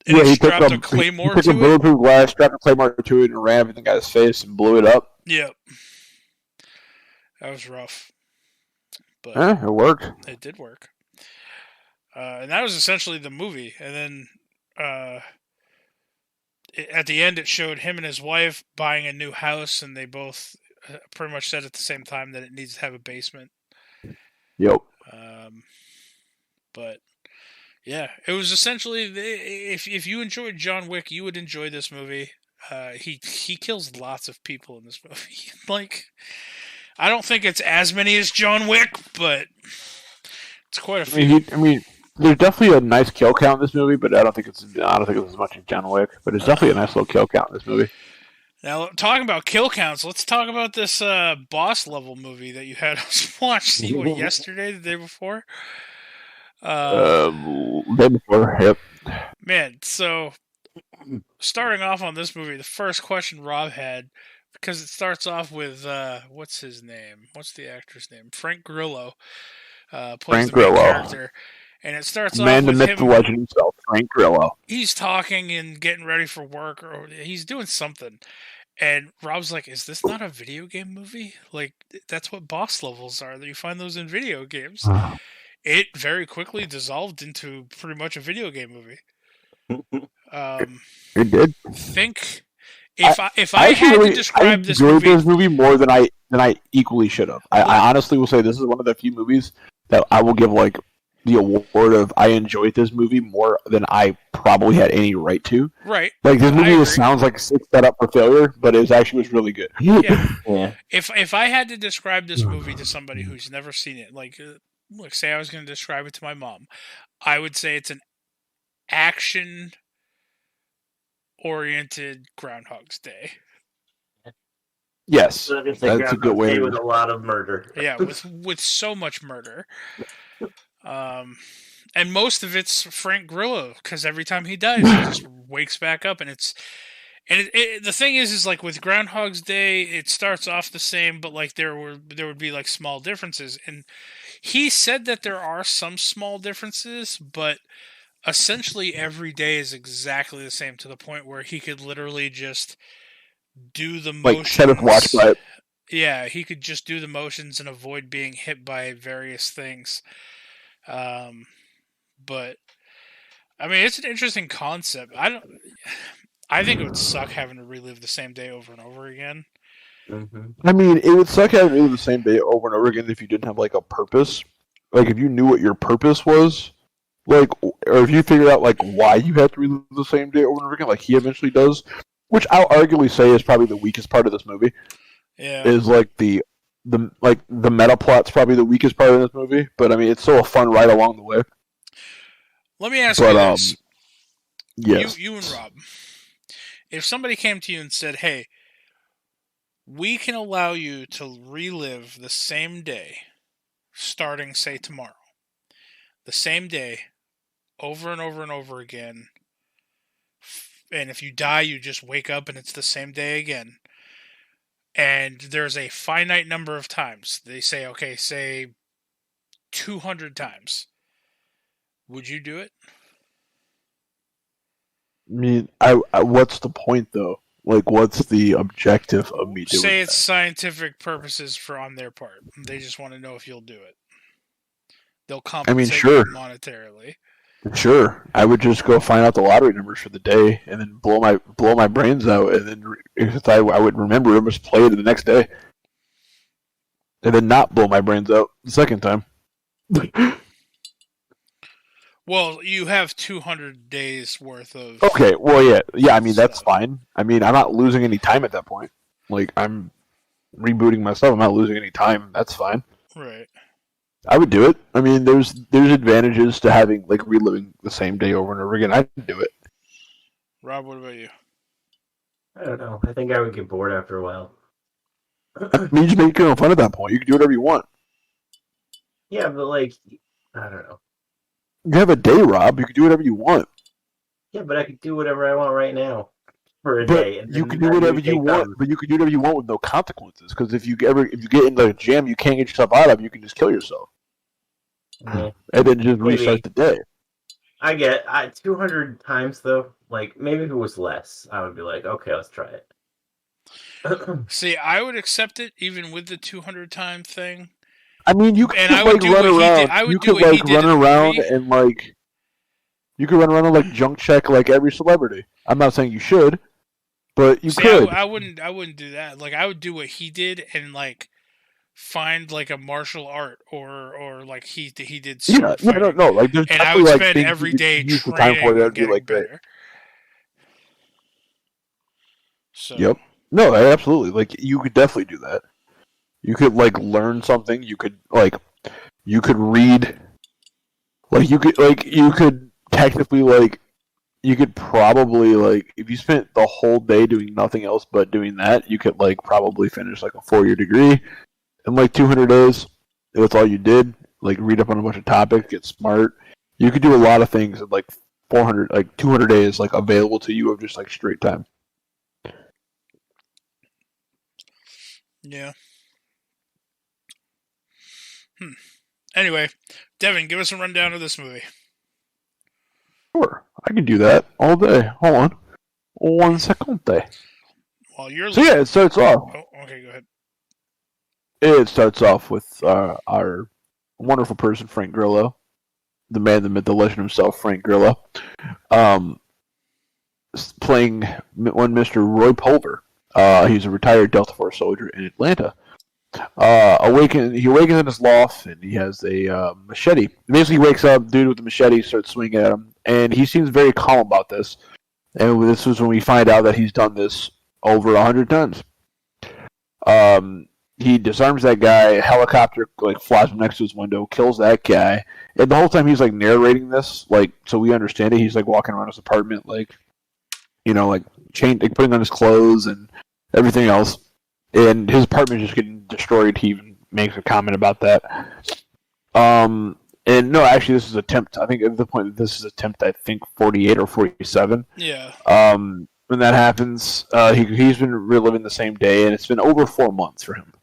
And he strapped a claymore to it. He took a bulletproof glass, strapped a claymore to it, and ran everything out his face and blew it up. Yep. That was rough. But it worked. It did work. And that was essentially the movie. And then at the end, it showed him and his wife buying a new house, and they both pretty much said at the same time that it needs to have a basement. Yep. But yeah, it was essentially if you enjoyed John Wick, you would enjoy this movie. He kills lots of people in this movie. I don't think it's as many as John Wick, but it's quite a few. I mean, there's definitely a nice kill count in this movie, but I don't think it's as much as John Wick. But it's definitely a nice little kill count in this movie. Now, talking about kill counts, let's talk about this boss level movie that you had us watch. Yesterday, the day before? Day before, yep. Man, so starting off on this movie, the first question Rob had, because it starts off with, what's his name? What's the actor's name? Frank Grillo. plays Frank the main Grillo. character, and it starts off Man, the with myth, him. the legend himself, Frank Grillo. He's talking and getting ready for work, or he's doing something. And Rob's like, "Is this not a video game movie? Like, that's what boss levels are. You find those in video games." It very quickly dissolved into pretty much a video game movie. It did. Think if I actually had really, to describe this enjoyed movie, this movie more than I equally should have. I honestly will say this is one of the few movies that I will give like the award of I enjoyed this movie more than I probably had any right to. right? Like this movie sounds like it's set up for failure, but it was really good. Yeah. If I had to describe this movie to somebody who's never seen it, like say I was going to describe it to my mom, I would say it's an action oriented Groundhog's Day. Yes, that's a good way with a lot of murder. Yeah, with so much murder. And most of it's Frank Grillo, because every time he dies, he just wakes back up, and the thing is like with Groundhog's Day, it starts off the same, but like there would be like small differences, and he said that there are some small differences, but essentially every day is exactly the same to the point where he could literally just do the motions. Like set his watch by it. Yeah, he could just do the motions and avoid being hit by various things. But I mean, it's an interesting concept. I think it would suck having to relive the same day over and over again. Mm-hmm. I mean, it would suck having to relive the same day over and over again if you didn't have like a purpose. Like if you knew what your purpose was, like, or if you figured out like why you have to relive the same day over and over again, like he eventually does, which I'll arguably say is probably the weakest part of this movie. Yeah, is like the meta plot's probably the weakest part of this movie, but I mean it's still a fun ride along the way. Let me ask you this: yes, you and Rob, if somebody came to you and said, "Hey, we can allow you to relive the same day, starting say tomorrow, the same day, over and over and over again, and if you die, you just wake up and it's the same day again." And there's a finite number of times. They say, okay, say 200 times. Would you do it? I mean, what's the point though? Like, what's the objective of me doing? Say it's scientific purposes on their part. They just want to know if you'll do it. They'll compensate sure. you monetarily. Sure, I would just go find out the lottery numbers for the day, and then blow my brains out, and then if I would remember them, just play it the next day, and then not blow my brains out the second time. Well, you have 200 days worth of. Okay, well, yeah. I mean, that's fine. I mean, I'm not losing any time at that point. Like, I'm rebooting myself. I'm not losing any time. That's fine. Right. I would do it. I mean, there's advantages to having like reliving the same day over and over again. I'd do it. Rob, what about you? I don't know. I think I would get bored after a while. I mean, you just make your own fun at that point. You can do whatever you want. Yeah, but like, I don't know. You have a day, Rob. You can do whatever you want. Yeah, but I could do whatever I want right now for a But day. And you can do whatever you want. But you can do whatever you want with no consequences. Because if you get into a jam you can't get yourself out of, you can just kill yourself. Yeah. And then just restart the day. I get 200 times though. Like maybe if it was less, I would be like, okay, let's try it. See, I would accept it even with the 200 time thing. I mean, you could And I like would do run what he around. did. I would You do could what he like did run in the around movie. and like you could run around and like junk check like every celebrity. I'm not saying you should, but you See, could. I wouldn't do that. Like I would do what he did and like find like a martial art or like he did sword fighting. No, like there's And I would like spend things every you could day use the time training for that and would be getting like that. better. So Yep. No, absolutely. Like you could definitely do that. You could like learn something. You could read. Like you could technically like you could probably like if you spent the whole day doing nothing else but doing that, you could like probably finish like a 4-year degree in like 200 days. If that's all you did. Like read up on a bunch of topics, get smart. You could do a lot of things in like 200 days like available to you of just like straight time. yeah. Anyway, Devin, give us a rundown of this movie. Sure, I can do that all day. Hold on. 1 second. While you're So yeah, it starts off. Oh, okay, go ahead. It starts off with our wonderful person, Frank Grillo, the man, the myth, the legend himself, Frank Grillo, playing one Mr. Roy Pulver. He's a retired Delta Force soldier in Atlanta. He awakens in his loft, and he has a machete. Basically, he wakes up, dude with the machete starts swinging at him, and he seems very calm about this. And this was when we find out that he's done this over 100 times. He disarms that guy. A helicopter flies next to his window, kills that guy, and the whole time he's narrating this, so we understand it. He's walking around his apartment, putting on his clothes and everything else, and his apartment is just getting destroyed. He even makes a comment about that. And no, actually, this is attempt. I think at the point this is attempt, 48 or 47. Yeah. When that happens, he's been reliving the same day, and it's been over 4 months for him.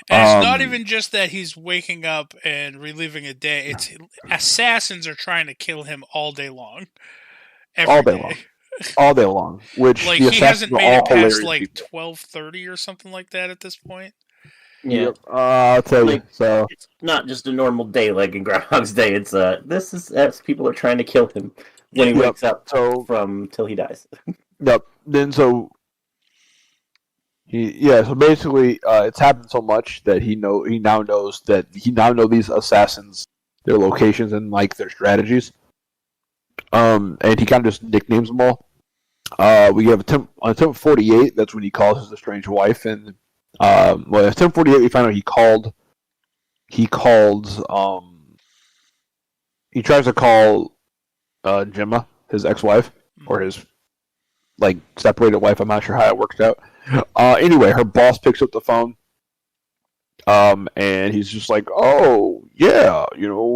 And it's not even just that he's waking up and reliving a day. It's assassins are trying to kill him all day long. All day long. Which he hasn't made it past 12:30 or something like that at this point. Yeah, yep. I'll tell you. So it's not just a normal day like in Groundhog's Day. It's this is as people are trying to kill him when he wakes up from till he dies. Yep. Then so so basically it's happened so much that he now knows these assassins, their locations and their strategies. And he kind of just nicknames them all. We have attempt 48. That's when he calls his estranged wife, and attempt 48. We find out he tries to call Gemma, his ex-wife, or his separated wife. I'm not sure how it worked out. Anyway, her boss picks up the phone, and he's just oh yeah,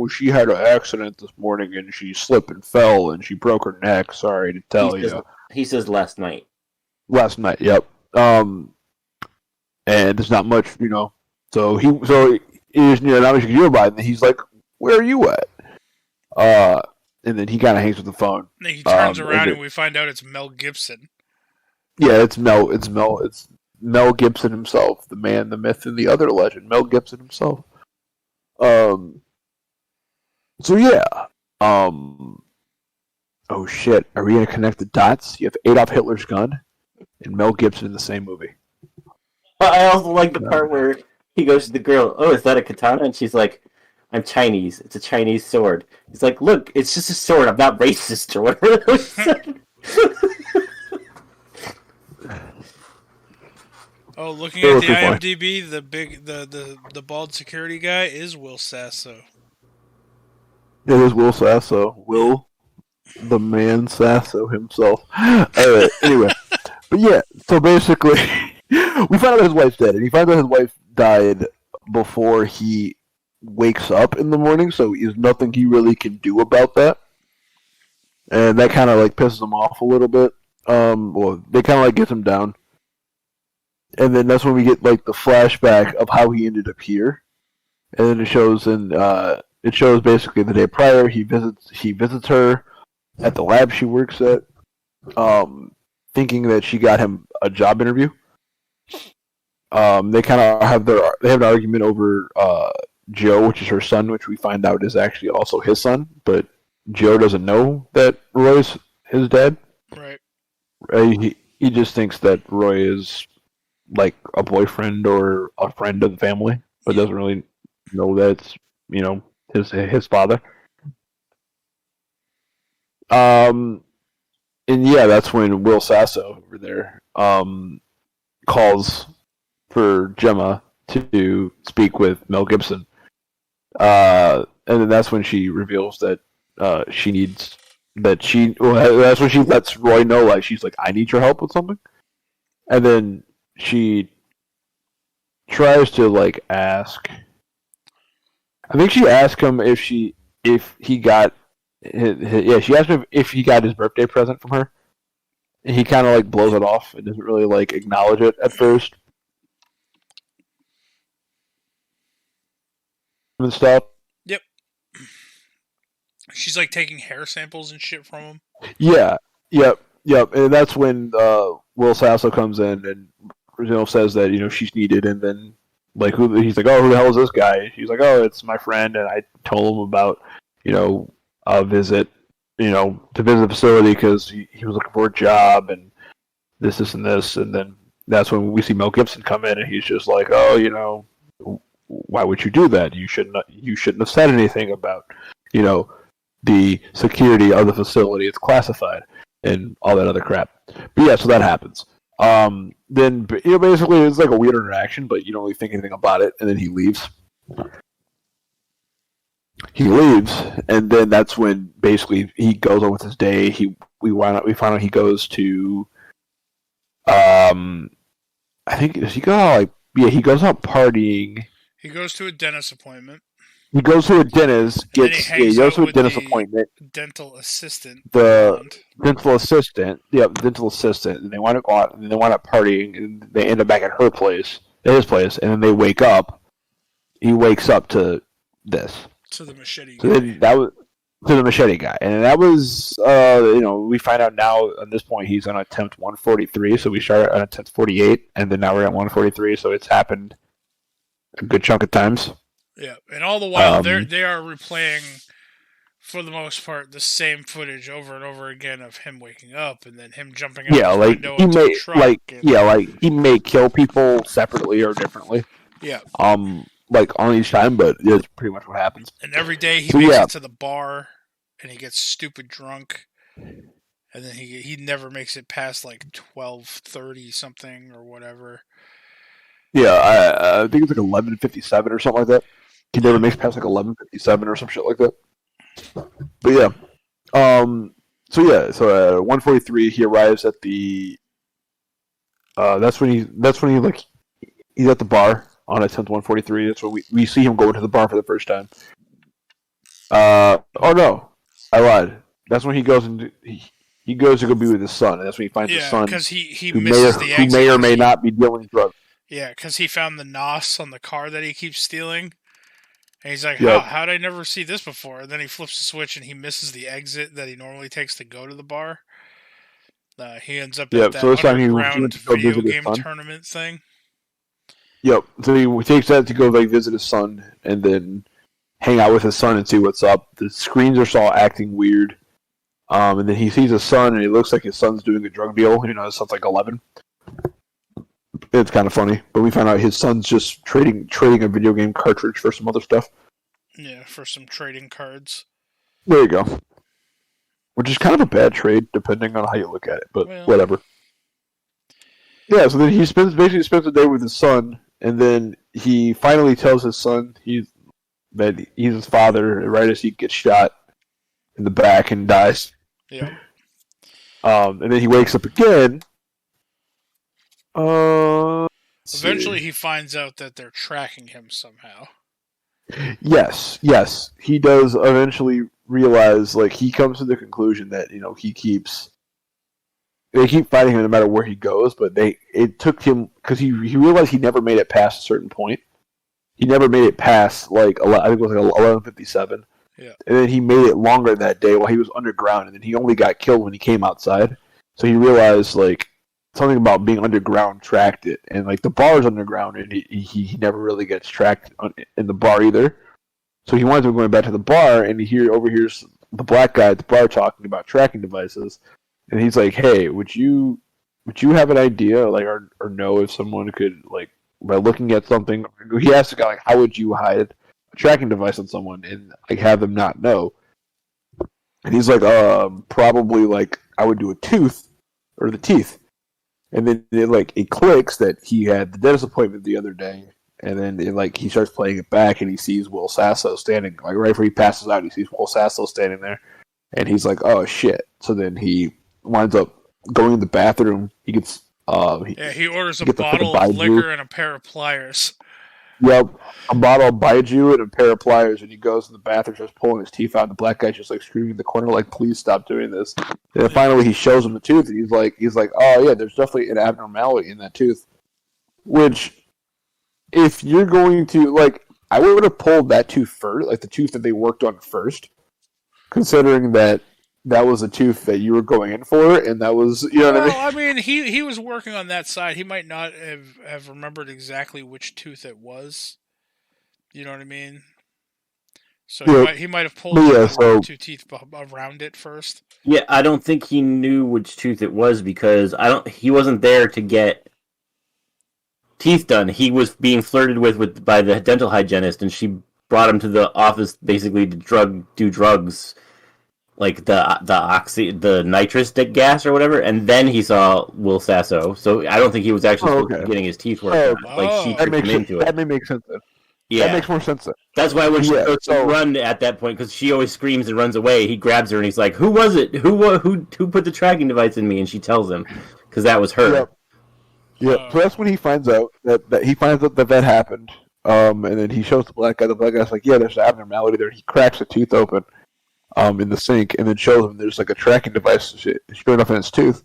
she had an accident this morning and she slipped and fell and she broke her neck. Sorry to tell you. He says last night. Last night, yep. And there's not much, So he's nearby, and he's like, "Where are you at?" And then he kind of hangs with the phone. And he turns around and we find out it's Mel Gibson. Yeah, it's Mel Gibson himself, the man, the myth, and the other legend, Mel Gibson himself. So yeah. Oh shit, are we gonna connect the dots? You have Adolf Hitler's gun and Mel Gibson in the same movie. I also like the part where he goes to the girl, "Oh, is that a katana?" And she's like, "I'm Chinese. It's a Chinese sword." He's like, "Look, it's just a sword. I'm not racist or whatever." Oh, looking at the IMDb, the bald security guy is Will Sasso. It is Will Sasso. Will, the man Sasso himself. Alright, anyway. But yeah, so basically, we find out his wife's dead, and he finds out his wife died before he wakes up in the morning, so there's nothing he really can do about that. And that kind of pisses him off a little bit. They kind of gets him down. And then that's when we get the flashback of how he ended up here. And then it shows basically the day prior he visits her at the lab she works at, thinking that she got him a job interview. They kind of have an argument over Joe, which is her son, which we find out is actually also his son, but Joe doesn't know that Roy's his dad. Right. He just thinks that Roy is a boyfriend or a friend of the family, but doesn't really know that it's his father. And yeah, that's when Will Sasso over there calls for Gemma to speak with Mel Gibson. And then that's when she reveals that that's when she lets Roy know, she's like, "I need your help with something." And then she tries to ask. I think she asked him if he got she asked him if he got his birthday present from her, and he kind of blows it off and doesn't really acknowledge it at first and stuff. She's like taking hair samples and shit from him. Yeah, yep, and that's when Will Sasso comes in and says that she's needed, and then he's like, oh, who the hell is this guy? She's like, oh, it's my friend, and I told him about a visit, to visit the facility because he was looking for a job and this and this, and then that's when we see Mel Gibson come in, and he's just like, oh, why would you do that? You shouldn't have said anything about the security of the facility. It's classified and all that other crap. But yeah, so that happens. Then basically it's like a weird interaction, but you don't really think anything about it, and then he leaves. And then that's when basically he goes on with his day. We find out he goes to I think he goes out partying. He goes to a dentist appointment. He goes to a dentist. He goes to a dentist appointment. Dental assistant. Dental assistant. Yeah, dental assistant. And they want to go out, and they wind up partying, and they end up back at his place, and then they wake up. He wakes up to this. To the machete guy. That was to the machete guy, and that was we find out now at this point he's on attempt 143. So we started on attempt 48, and then now we're at 143. So it's happened a good chunk of times. Yeah, and all the while they are replaying, for the most part, the same footage over and over again of him waking up and then him jumping out the window into the truck. He may kill people separately or differently. Yeah. On each time, but it's pretty much what happens. And every day he makes it to the bar and he gets stupid drunk, and then he never makes it past 12:30 something or whatever. Yeah, I think it's 11:57 or something like that. He never makes past 11:57 or some shit like that. But yeah, so at 143 he arrives at the. That's when he's at the bar on attempt 143. That's when we see him go into the bar for the first time. Oh no, I lied. That's when he goes and he goes to go be with his son, and that's when he finds his son. Because he misses the exit. Who may or may not be dealing drugs. Yeah, because he found the NOS on the car that he keeps stealing. And he's like, Yep. how did I never see this before? And then he flips the switch and he misses the exit that he normally takes to go to the bar. He ends up at that so this time he underground went to go video visit his game son. tournament thing. Yep. So he takes that to go visit his son and then hang out with his son and see what's up. The screens are all acting weird. And then he sees his son and it looks like his son's doing a drug deal. His son's 11. It's kind of funny, but we find out his son's just trading a video game cartridge for some other stuff. Yeah, for some trading cards. There you go. Which is kind of a bad trade, depending on how you look at it, but whatever. Yeah, so then he basically spends the day with his son, and then he finally tells his son that he's his father right as he gets shot in the back and dies. Yeah. And then he wakes up again. Eventually he finds out that they're tracking him somehow. Yes. He does eventually realize, he comes to the conclusion that, they keep fighting him no matter where he goes, but it took him, because he realized he never made it past a certain point. He never made it past, I think it was 11:57. Yeah. And then he made it longer that day while he was underground, and then he only got killed when he came outside. So he realized, something about being underground tracked it, and the bar is underground, and he never really gets tracked in the bar either. So he winds up going back to the bar, and he overhears the black guy at the bar talking about tracking devices, and he's like, "Hey, would you have an idea, or know if someone could, by looking at something?" He asked the guy, "How would you hide a tracking device on someone and have them not know?" And he's like, "Probably I would do a tooth or the teeth." And then it clicks that he had the dentist appointment the other day, and then he starts playing it back, and he sees Will Sasso standing right before he passes out. He sees Will Sasso standing there, and he's like, "Oh shit!" So then he winds up going in the bathroom. He gets he orders a bottle of liquor and a pair of pliers. Yep, a bottle of Baijiu and a pair of pliers, and he goes in the bathroom, starts pulling his teeth out, and the black guy's just screaming in the corner, "Please stop doing this!" And then finally, he shows him the tooth, and he's like, "Oh yeah, there's definitely an abnormality in that tooth." Which, if you're going to I would have pulled that tooth first, the tooth that they worked on first, considering that was a tooth that you were going in for, and that was, you know what I mean? Well, I mean, he was working on that side. He might not have remembered exactly which tooth it was. You know what I mean? So he might have pulled two teeth around it first. Yeah, I don't think he knew which tooth it was because he wasn't there to get teeth done. He was being flirted with by the dental hygienist, and she brought him to the office basically to do drugs, like the nitrous gas or whatever. And then he saw Will Sasso. So I don't think he was actually getting his teeth worked on. Like she tricked him into it. That may make sense then. Yeah, that makes more sense then. That's why when she goes to run at that point, because she always screams and runs away, he grabs her and he's like, "Who was it? Who put the tracking device in me?" And she tells him, because that was her. Yep. Yeah, so that's when he finds out that happened. And then he shows the black guy. The black guy's like, "Yeah, there's an abnormality there." He cracks the tooth open, in the sink, and then shows him there's like a tracking device showing up in his tooth.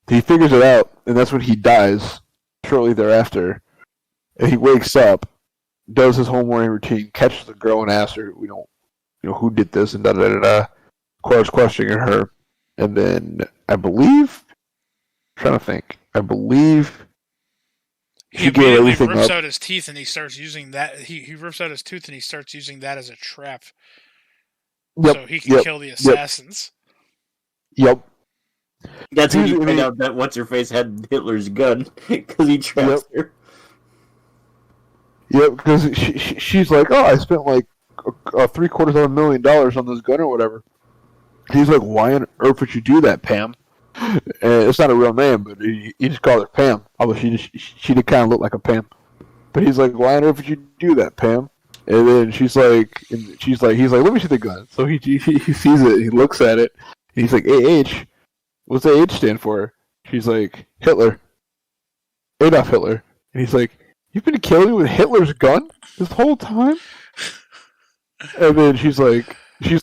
He figures it out, and that's when he dies shortly thereafter. And he wakes up, does his whole morning routine, catches the girl and asks her, who did this, and da-da-da-da-da. Of course, questioning her. And then, I believe, he immediately rips out his teeth and he starts using that. He rips out his tooth and he starts using that as a trap. So he can kill the assassins. Yep. That's when you find out that What's-Her-Face had Hitler's gun, because he traps her. Yeah, because she's like, "Oh, I spent like $750,000 on this gun or whatever." He's like, "Why on earth would you do that, Pam?" And it's not a real name, but he just called her Pam. Although she did kind of look like a Pam. But he's like, "Why on earth would you do that, Pam?" And then he's like, "Let me see the gun." So he sees it, he looks at it, and he's like, "AH, what's AH stand for?" She's like, "Hitler, Adolf Hitler." And he's like, "You've been killing me with Hitler's gun this whole time?" And then she's like, she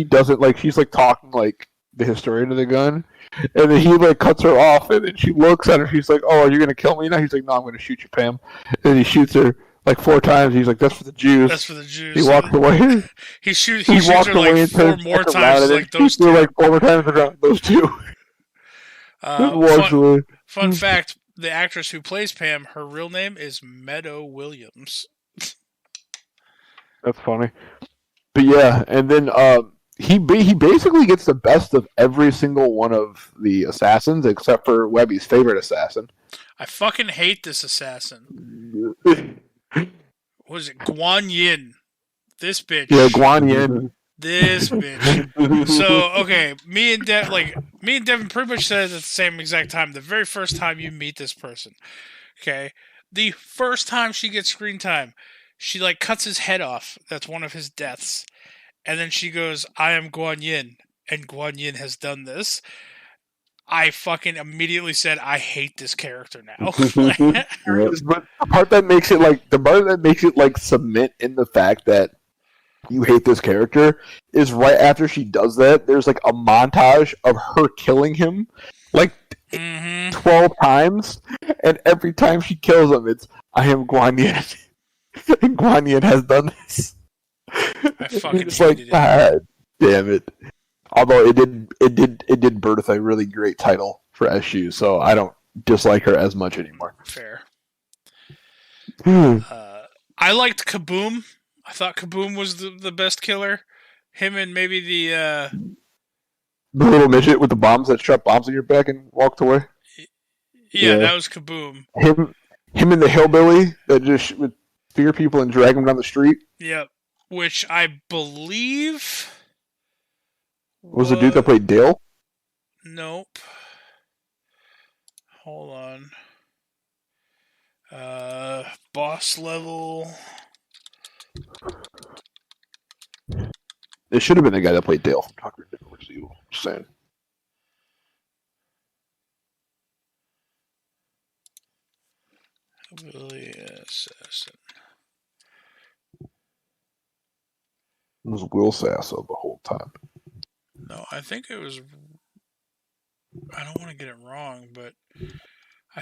doesn't like, she's like talking like the historian of the gun, and then he like cuts her off, and then she looks at her. She's like, "Oh, are you gonna kill me now?" He's like, "No, I'm gonna shoot you, Pam." And then he shoots her like 4 times. He's like, "That's for the Jews." That's for the Jews. He walks away. He shoots her like 4 more times, like those two. Like 4 more times around those two. Walks away. Fun fact: the actress who plays Pam, her real name is Meadow Williams. That's funny. But yeah, and then he basically gets the best of every single one of the assassins except for Webby's favorite assassin. I fucking hate this assassin. Was it Guan Yin? This bitch. Yeah, Guan Yin. This bitch. So, okay, me and Devin pretty much said it at the same exact time. The very first time you meet this person, okay, the first time she gets screen time, she like cuts his head off. That's one of his deaths, and then she goes, "I am Guan Yin, and Guan Yin has done this." I fucking immediately said, "I hate this character now." But the part that makes it like cement in the fact that you hate this character is right after she does that, there's like a montage of her killing him like 12 times, and every time she kills him, it's, "I am Guan Yin, and Guan Yin has done this." I fucking it's like, God damn it. Although it did birth a really great title for SU, so I don't dislike her as much anymore. Fair. I liked Kaboom. I thought Kaboom was the best killer. Him and maybe the little midget with the bombs that shot bombs in your back and walked away. Yeah, that was Kaboom. Him and the hillbilly that just would spear people and drag them down the street. Yep. Which I believe was the dude that played Dale? Nope. Hold on. Boss level. It should have been the guy that played Dale from Tucker and Dale vs. Evil. Just saying. Hillbilly assassin. It was Will Sasso the whole time. No, I think it was. I don't want to get it wrong, but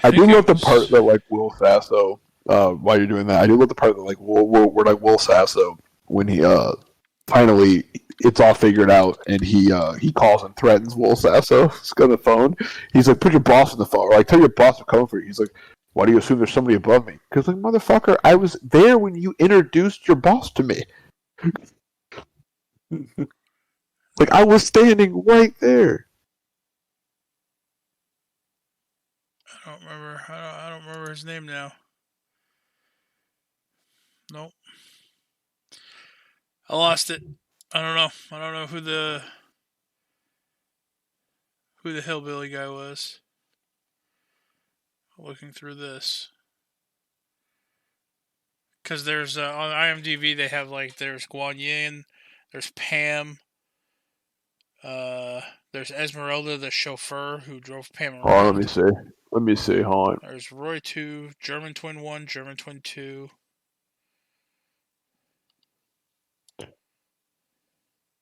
I do love the part that like Will Sasso. While you're doing that, I do love the part that like Will Sasso when he finally it's all figured out, and he calls and threatens Will Sasso. He's got the phone. He's like, "Put your boss on the phone," or like, "Tell your boss to come for you." He's like, "Why do you assume there's somebody above me?" Because like, motherfucker, I was there when you introduced your boss to me. Like, I was standing right there. I don't remember. I don't remember his name now. Nope. I lost it. I don't know. I don't know who the hillbilly guy was. Looking through this, because there's on IMDb they have like there's Guan Yin, there's Pam, there's Esmeralda, the chauffeur who drove Pam around. Oh, let me see. Hold on. There's Roy 2, German Twin 1, German Twin 2.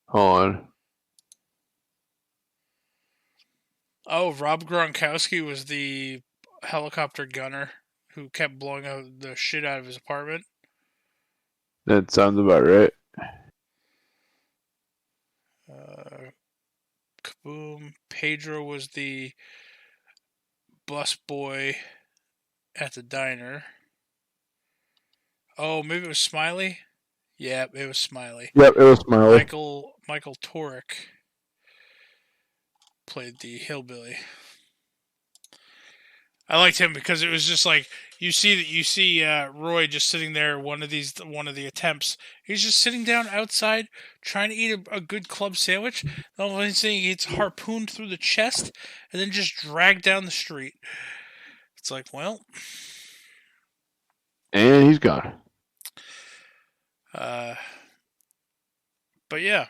Hold on. Oh, Rob Gronkowski was the helicopter gunner who kept blowing out the shit out of his apartment. That sounds about right. Kaboom. Pedro was the bus boy at the diner. Oh, maybe it was Smiley? Yeah, it was Smiley. Yep, it was Smiley. Michael Torek played the hillbilly. I liked him because it was just like you see Roy just sitting there. One of the attempts, he's just sitting down outside trying to eat a good club sandwich. The only thing he gets harpooned through the chest and then just dragged down the street. It's like, well, and he's gone. But yeah,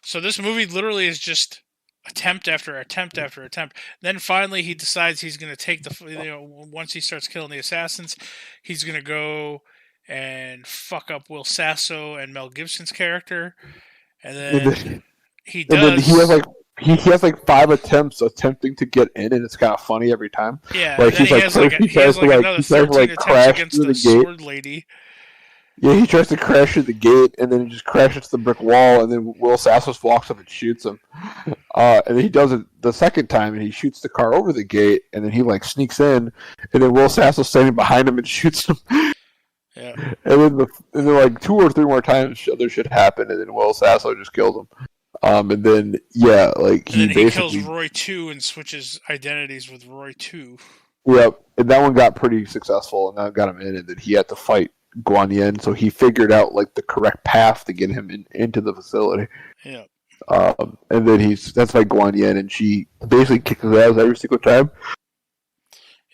so this movie literally is just attempt after attempt after attempt. Then finally he decides he's going to take once he starts killing the assassins, he's going to go and fuck up Will Sasso and Mel Gibson's character. And then he does. And then he has like 5 attempts attempting to get in, and it's kind of funny every time. Yeah, like he has another 13 attempts against the sword lady. Yeah, he tries to crash through the gate, and then he just crashes the brick wall, and then Will Sasso walks up and shoots him. And then he does it the second time, and he shoots the car over the gate, and then he like sneaks in, and then Will Sasso's standing behind him and shoots him. Yeah. And then like 2 or 3 more times other shit happened, and then Will Sasso just killed him. And then he kills Roy 2 and switches identities with Roy 2. Yep, and that one got pretty successful, and that got him in, and then he had to fight Guan Yin, so he figured out like the correct path to get him into the facility. Yeah. And then that's like Guan Yin, and she basically kicks his ass every single time.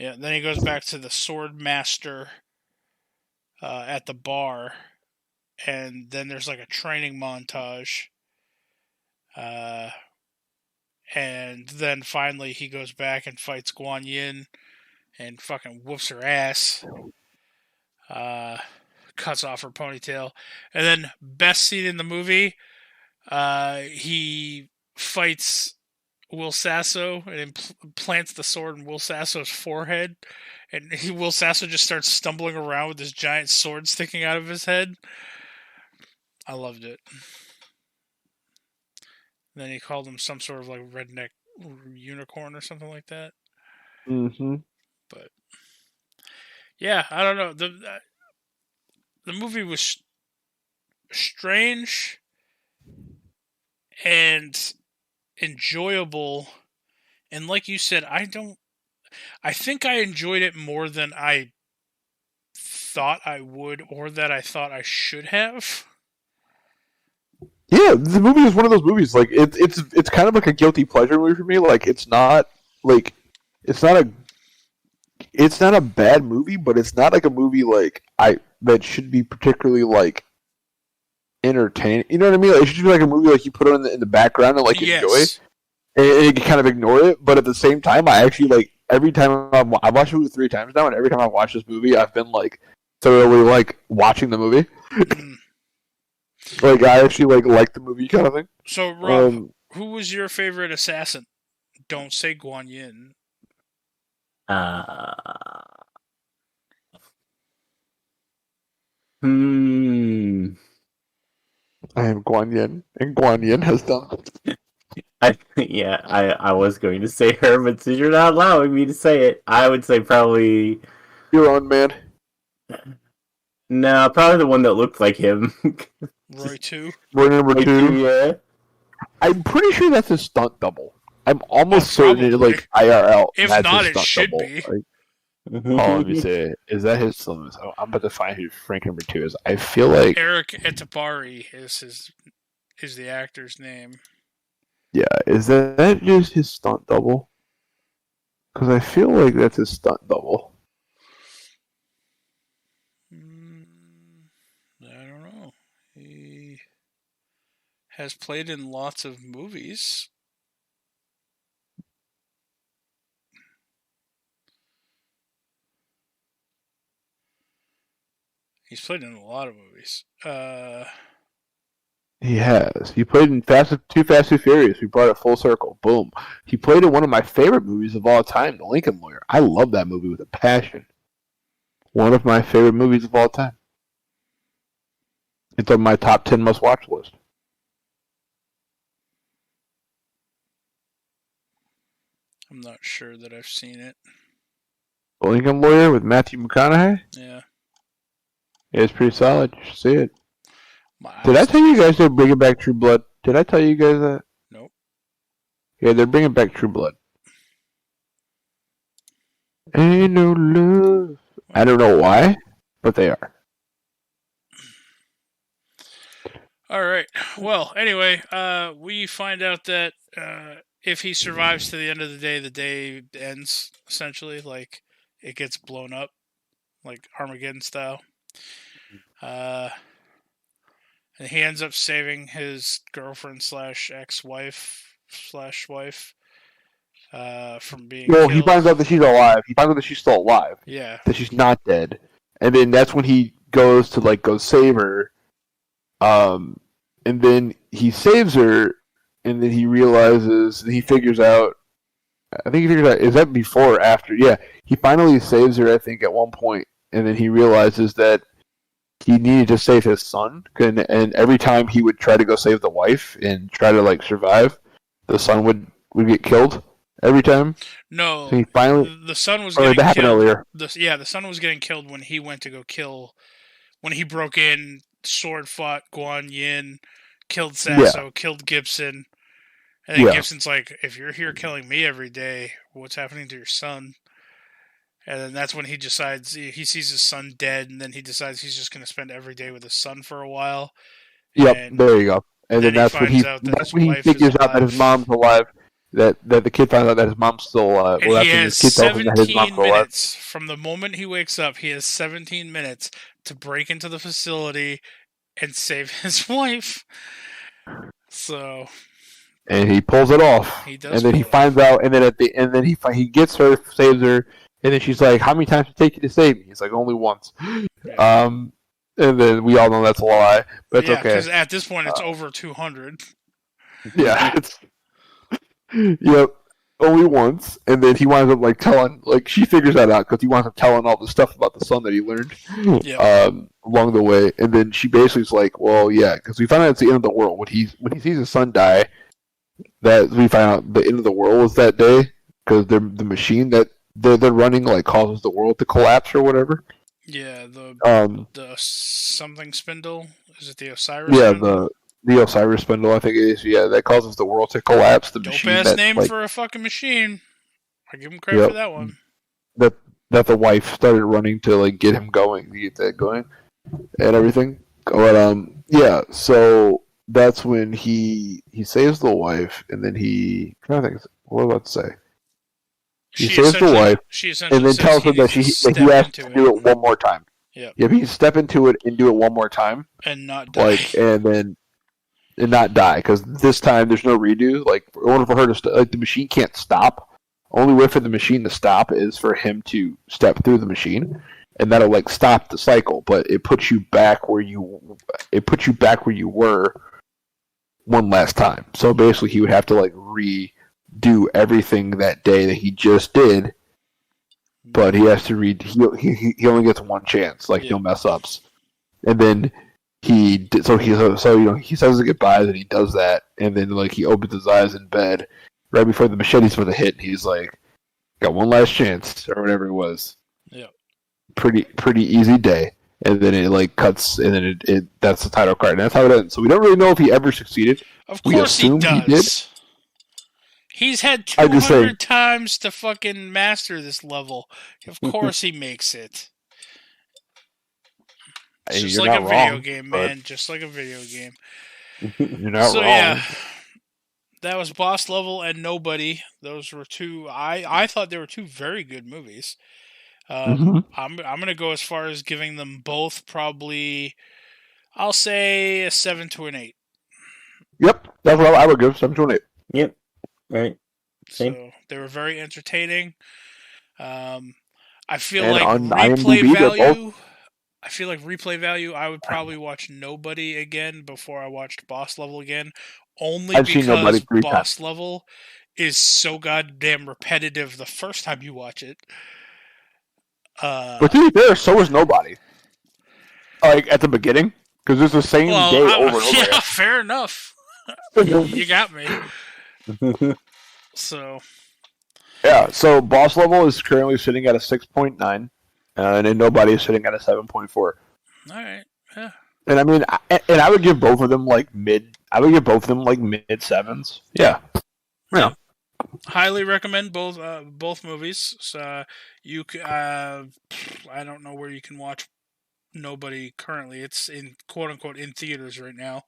Yeah. Then he goes back to the sword master at the bar, and then there's like a training montage. And then finally he goes back and fights Guan Yin and fucking whoops her ass. Cuts off her ponytail. And then best scene in the movie, he fights Will Sasso and plants the sword in Will Sasso's forehead. And Will Sasso just starts stumbling around with this giant sword sticking out of his head. I loved it. Then he called him some sort of like redneck unicorn or something like that. Mm-hmm. But yeah, I don't know. The movie was strange and enjoyable, and like you said, I think I enjoyed it more than I thought I would, or that I thought I should have. Yeah, the movie is one of those movies. Like it's kind of like a guilty pleasure movie for me. Like it's not a bad movie, but it's not like a movie that should be particularly like entertaining. You know what I mean? Like, it should be like a movie like you put it in the background and like enjoy, and you can kind of ignore it. But at the same time, I actually like every time I've watched the movie 3 times now, and every time I watch this movie, I've been like thoroughly like watching the movie. Like I actually like the movie kind of thing. So Rob, who was your favorite assassin? Don't say Guan Yin. I am Guan Yin, and Guan Yin has done. I was going to say her, but since you're not allowing me to say it, I would say probably Your own man. no, probably the one that looked like him. Roy 2. Roy number 2. Yeah. I'm pretty sure that's his stunt double. I'm almost probably. certain, like IRL. If that's not, his it stunt should double. be. Like, let me see. Is that his? I'm about to find who Frank number 2 is. I feel like Eric Etibari is the actor's name. yeah. Is that just his stunt double? Because I feel like that's his stunt double. I don't know. He has played in lots of movies. He's played in a lot of movies. He has. He played in Too Fast, Too Furious. We brought it full circle. Boom. He played in one of my favorite movies of all time, The Lincoln Lawyer. I love that movie with a passion. One of my favorite movies of all time. It's on my top 10 must-watch list. I'm not sure that I've seen it. The Lincoln Lawyer with Matthew McConaughey? Yeah. It's pretty solid. You should see it. My Did I eyes- tell you guys they're bringing back True Blood? Did I tell you guys that? Nope. Yeah, they're bringing back True Blood. Ain't no love. I don't know why, but they are. All right. Well, anyway, we find out that if he survives to the end of the day ends, essentially. Like, it gets blown up, like Armageddon style. And he ends up saving his girlfriend / ex-wife / wife from being Well, killed. he finds out that she's alive. He finds out that she's still alive. Yeah. That she's not dead. And then that's when he goes to, like, go save her. And then he saves her, and then he realizes, and he figures out, I think he figures out, is that before or after? Yeah, he finally saves her, I think, at one point, and then he realizes that he needed to save his son, and every time he would try to go save the wife and try to, like, survive, the son would get killed every time. No, So he finally... the son was Or getting that happened killed. earlier. The son was getting killed when he went to go kill. When he broke in, sword fought Guan Yin, killed Sasso, killed Gibson, and then Gibson's like, "If you're here killing me every day, what's happening to your son?" And then that's when he decides he sees his son dead, and then he decides he's just going to spend every day with his son for a while. Yep, And there you go. And then that's when he finds out that his wife figures is out that his alive. mom's alive. That the kid finds out that his mom's still alive. And Well, he that's has when his kid tells him that his 17 mom's still alive. minutes from the moment he wakes up. He has 17 minutes to break into the facility and save his wife. So And he pulls it off. He does And then he pull it finds out. And then he gets her, saves her. And then she's like, "How many times did it take you to save me?" He's like, "Only once." And then we all know that's a lie, but it's yeah, okay. because at this point it's over 200. Yeah, it's yep, only once, and then he winds up like telling, like she figures that out because he winds up telling all the stuff about the son that he learned along the way, and then she basically is like, "Well, yeah," because we find out it's the end of the world when he sees his son die. That we find out the end of the world was that day because the machine that they're running like causes the world to collapse or whatever. Yeah, the something spindle. Is it the Osiris? Yeah, spindle? the Osiris spindle, I think it is. Yeah, that causes the world to collapse. The Dope machine ass that, name like, for a fucking machine. I give him credit for that one. that the wife started running to like get him going, to get that going, and everything. But yeah, so that's when he saves the wife, and then I'm trying to think, what was I about to say? He saves the wife, and then tells her that he has to do it one more time. Yep. Yeah, he can step into it and do it one more time, And not die. like, and not die, because this time there's no redo. Like, in order for her to like, the machine can't stop. Only way for the machine to stop is for him to step through the machine, and that'll like stop the cycle. But it puts you back where you were one last time. So basically, he would have to like redo everything that day that he just did. But he has to he only gets one chance, like no mess ups. And then he says the goodbyes and he does that, and then like he opens his eyes in bed right before the machete's for the hit. And he's like, "Got one last chance," or whatever it was. Yeah. Pretty easy day, and then it like cuts, and then it that's the title card, and that's how it ends. So we don't really know if he ever succeeded. Of course he does. He did. He's had 200 times to fucking master this level. Of course he makes it. It's just like a video game, man. Just like a video game. You're not wrong. Yeah, that was Boss Level and Nobody. Those were two. I thought they were two very good movies. I'm gonna go as far as giving them both probably. I'll say a 7 to an 8. Yep, that's what I would give 7 to an 8. Yep. Right. Same. So they were very entertaining. I feel And like on replay IMDb, value. I feel like replay value. I would probably watch Nobody again before I watched Boss Level again, only I've seen Nobody because 3 Boss times. Level is so goddamn repetitive the first time you watch it. But to be fair, so was Nobody. Like at the beginning, because it's the same day over and over. Yeah, again. fair enough. You got me. So. Yeah, so Boss Level is currently sitting at a 6.9, and then Nobody is sitting at a 7.4. All right. Yeah. And I mean, I would give both of them like mid. I would give both of them like mid 7s. Yeah. Yeah. Highly recommend both movies. So I don't know where you can watch Nobody currently. It's in quote unquote in theaters right now.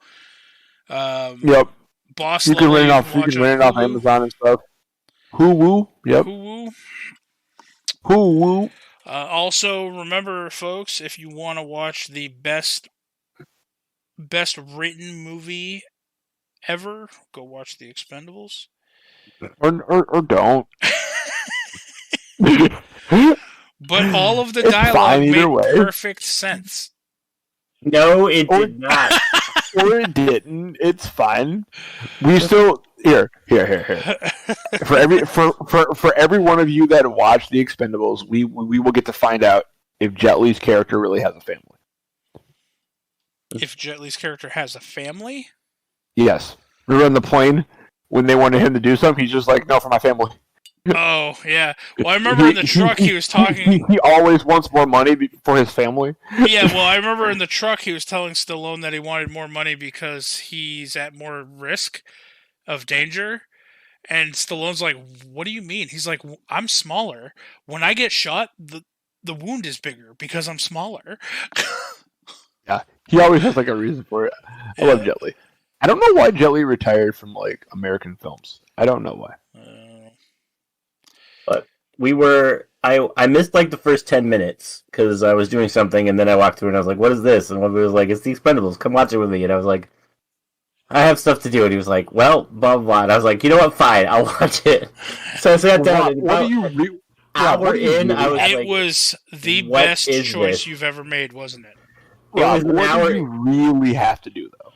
Yep. Boss You can Level, rent it off Amazon and stuff. Hulu. Yep. Hulu. Also, remember, folks, if you want to watch the best written movie ever, go watch The Expendables. Or don't. But all of the It's dialogue fine either made way. perfect sense. No, it did not. Or it didn't. It's fine. We still here. For every one of you that watch The Expendables, we will get to find out if Jet Li's character really has a family. If Jet Li's character has a family? Yes. Remember on the plane when they wanted him to do something, he's just like, "No, for my family." Oh, yeah. Well, I remember in the truck he was talking... He always wants more money for his family. Yeah, well, I remember in the truck he was telling Stallone that he wanted more money because he's at more risk of danger. And Stallone's like, "What do you mean?" He's like, "I'm smaller. When I get shot, the wound is bigger because I'm smaller." Yeah, he always has like a reason for it. I love Jet Li. I don't know why Jet Li retired from like American films. I don't know why. But I missed like the first 10 minutes because I was doing something, and then I walked through and I was like, "What is this?" And Webby was like, "It's The Expendables. Come watch it with me." And I was like, "I have stuff to do." And he was like, "Well, blah blah." And I was like, "You know what? Fine, I'll watch it." So I sat down. And what do you hour in, I was It like, was the "What best is choice this?" you've ever made, wasn't it? Rob, It was an what hour. do you really have to do though?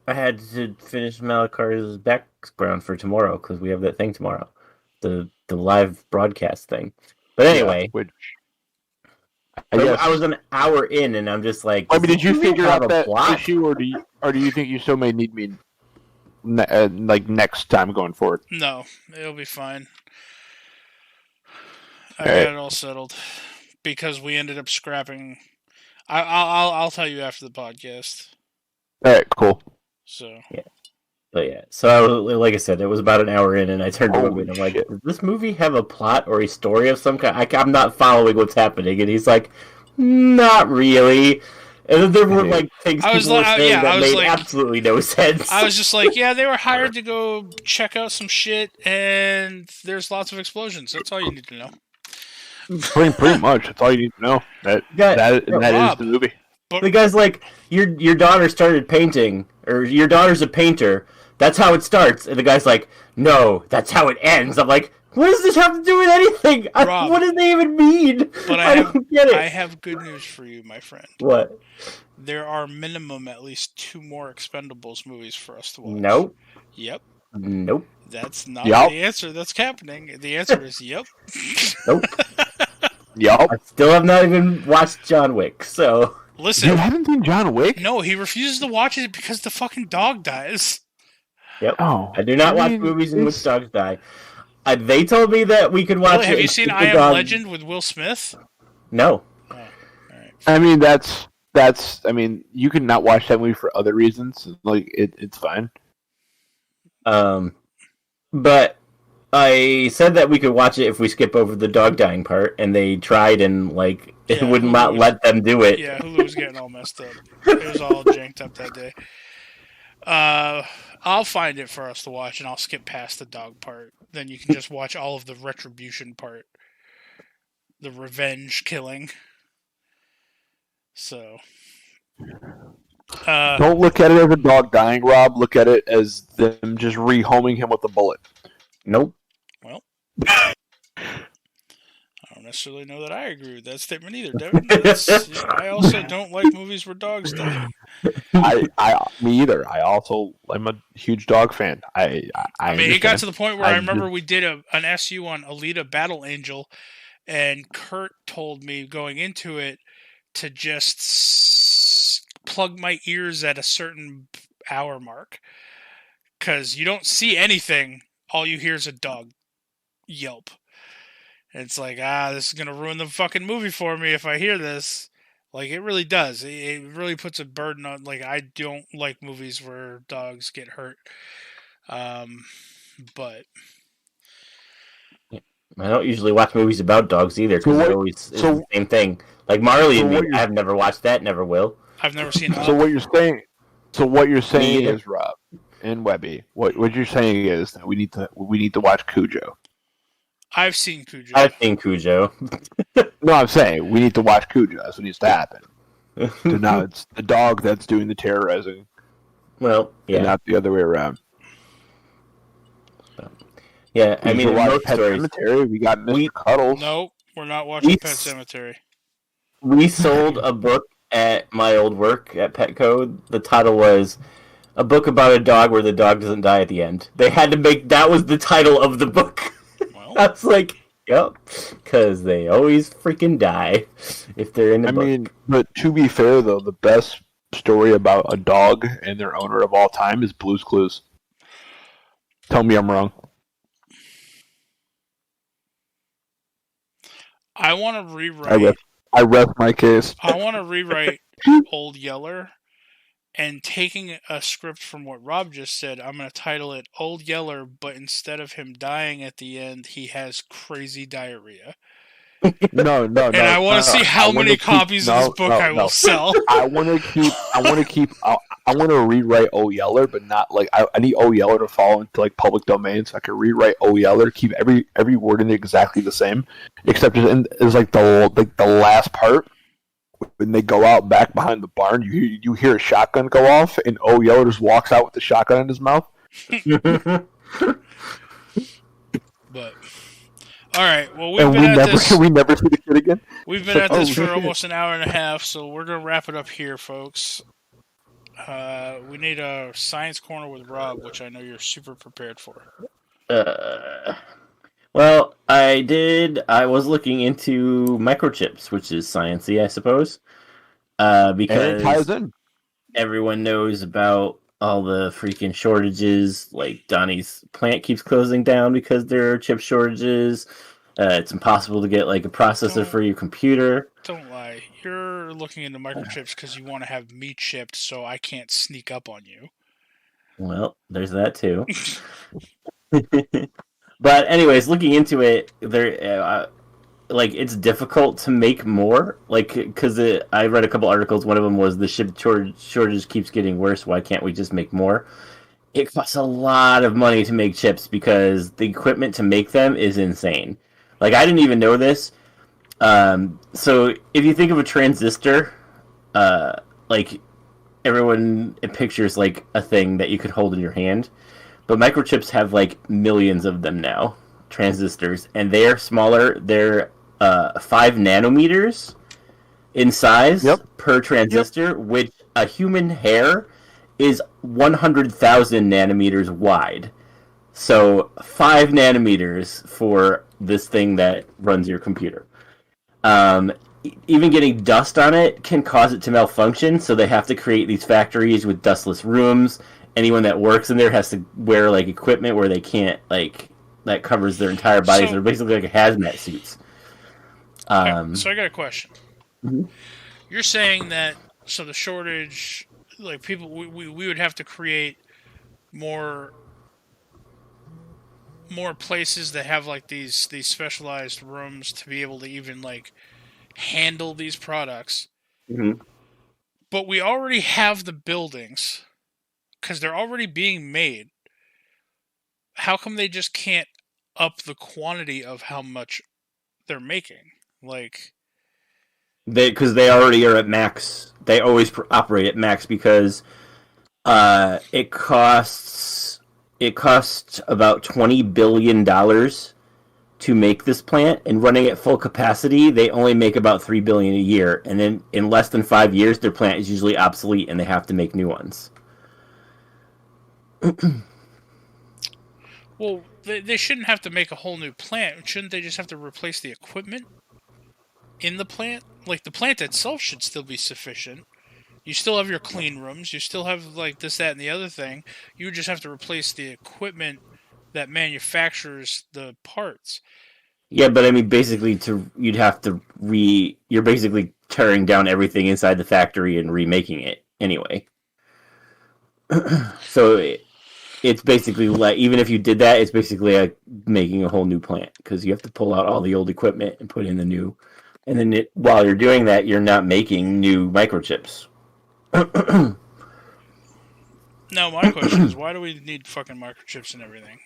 I had to finish Malakar's background for tomorrow because we have that thing tomorrow, the live broadcast thing. But anyway, I was an hour in, and I'm just like, I mean, did you figure out that plot? issue, or do you think you still may need me like next time going forward? No, it'll be fine. I All right. got it all settled because we ended up scrapping. I'll tell you after the podcast. All right, cool. So Yeah. But yeah, so like I said, it was about an hour in, and I turned to Webby and I'm like, "Does this movie have a plot or a story of some kind? I'm not following what's happening." And he's like, "Not really." And then there were like things people were saying that made absolutely no sense. I was just like, yeah, they were hired to go check out some shit, and there's lots of explosions. That's all you need to know. Pretty much. That's all you need to know. That is the movie. The guy's like, your daughter started painting, or your daughter's a painter. That's how it starts. And the guy's like, "No, that's how it ends." I'm like, what does this have to do with anything? Rob, what do they even mean? But I don't get it. I have good news for you, my friend. What? There are minimum at least 2 more Expendables movies for us to watch. Nope. Yep. Nope. That's not the answer that's happening. The answer is yep. Nope. Yup. I still have not even watched John Wick, so... Listen, You haven't seen John Wick? no, he refuses to watch it because the fucking dog dies. Yep. Oh, I do not watch movies in which dogs die. They told me that we could watch Really? it. Have you and seen keep I the Am dog- Legend with Will Smith? No. Oh, all right. I mean, that's. I mean, you can not watch that movie for other reasons. Like, it's fine. But I said that we could watch it if we skip over the dog dying part, and they tried and it would not let them do it. Yeah, Hulu was getting all messed up. It was all janked up that day. I'll find it for us to watch, and I'll skip past the dog part. Then you can just watch all of the retribution part, the revenge killing. So, Don't look at it as a dog dying, Rob. Look at it as them just rehoming him with a bullet. Nope. well, I don't necessarily know that I agree with that statement either, Devin. I also don't like movies where dogs die. Me either. I'm a huge dog fan. I mean, it got to the point where I remember we did an SU on Alita Battle Angel, and Kurt told me going into it to just plug my ears at a certain hour mark. Because you don't see anything, all you hear is a dog yelp. And it's like, this is going to ruin the fucking movie for me if I hear this. Like, it really does. It really puts a burden on, I don't like movies where dogs get hurt. But I don't usually watch movies about dogs either, because it's the same thing. Like Marley and Me, I've never watched that, never will. I've never seen it. So what you're saying is, Rob and Webby, what you're saying is that we need to watch Cujo. I've seen Cujo. No, I'm saying we need to watch Cujo. That's what needs to happen. So now it's the dog that's doing the terrorizing. Well, yeah, and not the other way around. Yeah, I mean, watch Pet Cemetery. We got Mr. Cuddles. No, we're not watching Pet Cemetery. We sold a book at my old work at Petco. The title was a book about a dog where the dog doesn't die at the end. They had to make that was the title of the book. Well, I was like, yep, because they always freaking die if they're in the book. I mean, but to be fair though, the best story about a dog and their owner of all time is Blue's Clues. Tell me I'm wrong. I want to rewrite. I rest my case. I want to rewrite Old Yeller, and taking a script from what Rob just said, I'm going to title it Old Yeller, but instead of him dying at the end, he has crazy diarrhea. No. And I want to see how many copies of this book I will sell. I want to rewrite Old Yeller, but not I need Old Yeller to fall into public domain, so I can rewrite Old Yeller, keep every word in it exactly the same, except it's the last part when they go out back behind the barn. You hear a shotgun go off, and Old Yeller just walks out with the shotgun in his mouth. But. All right. Well, we never see the kid again. We've been at this for almost an hour and a half, so we're gonna wrap it up here, folks. We need a science corner with Rob, which I know you're super prepared for. Well, I was looking into microchips, which is sciencey, I suppose, because everyone knows about all the freaking shortages. Like Donnie's plant keeps closing down because there are chip shortages. It's impossible to get a processor for your computer. Don't lie. You're looking into microchips because you want to have me chipped so I can't sneak up on you. Well, there's that too. But anyways, looking into it, it's difficult to make more. Because I read a couple articles. One of them was the chip shortage keeps getting worse. Why can't we just make more? It costs a lot of money to make chips because the equipment to make them is insane. I didn't even know this. So if you think of a transistor, everyone pictures a thing that you could hold in your hand. But microchips have millions of them now, transistors, and they are smaller. They're 5 nanometers in size per transistor, which a human hair is 100,000 nanometers wide. So 5 nanometers for this thing that runs your computer. even getting dust on it can cause it to malfunction. So they have to create these factories with dustless rooms. Anyone that works in there has to wear like equipment where they can't like that covers their entire bodies. They're basically like hazmat suits. So I got a question. Mm-hmm. You're saying that the shortage, like people, we would have to create more places that have like these specialized rooms to be able to even like handle these products. Mm-hmm. But we already have the buildings because they're already being made. How come they just can't up the quantity of how much they're making? Like, because they already are at max. They always operate at max because it costs about $20 billion to make this plant, and running at full capacity, they only make about $3 billion a year. And then in less than 5 years, their plant is usually obsolete, and they have to make new ones. Well, they shouldn't have to make a whole new plant. Shouldn't they just have to replace the equipment in the plant? Like, the plant itself should still be sufficient. You still have your clean rooms. You still have, like, this, that, and the other thing. You would just have to replace the equipment that manufactures the parts. Yeah, but I mean, basically, you'd have to you're basically tearing down everything inside the factory and remaking it anyway. So it's basically like, even if you did that, it's basically like making a whole new plant because you have to pull out all the old equipment and put in the new. And then while you're doing that, you're not making new microchips. Now, my question is, why do we need fucking microchips and everything?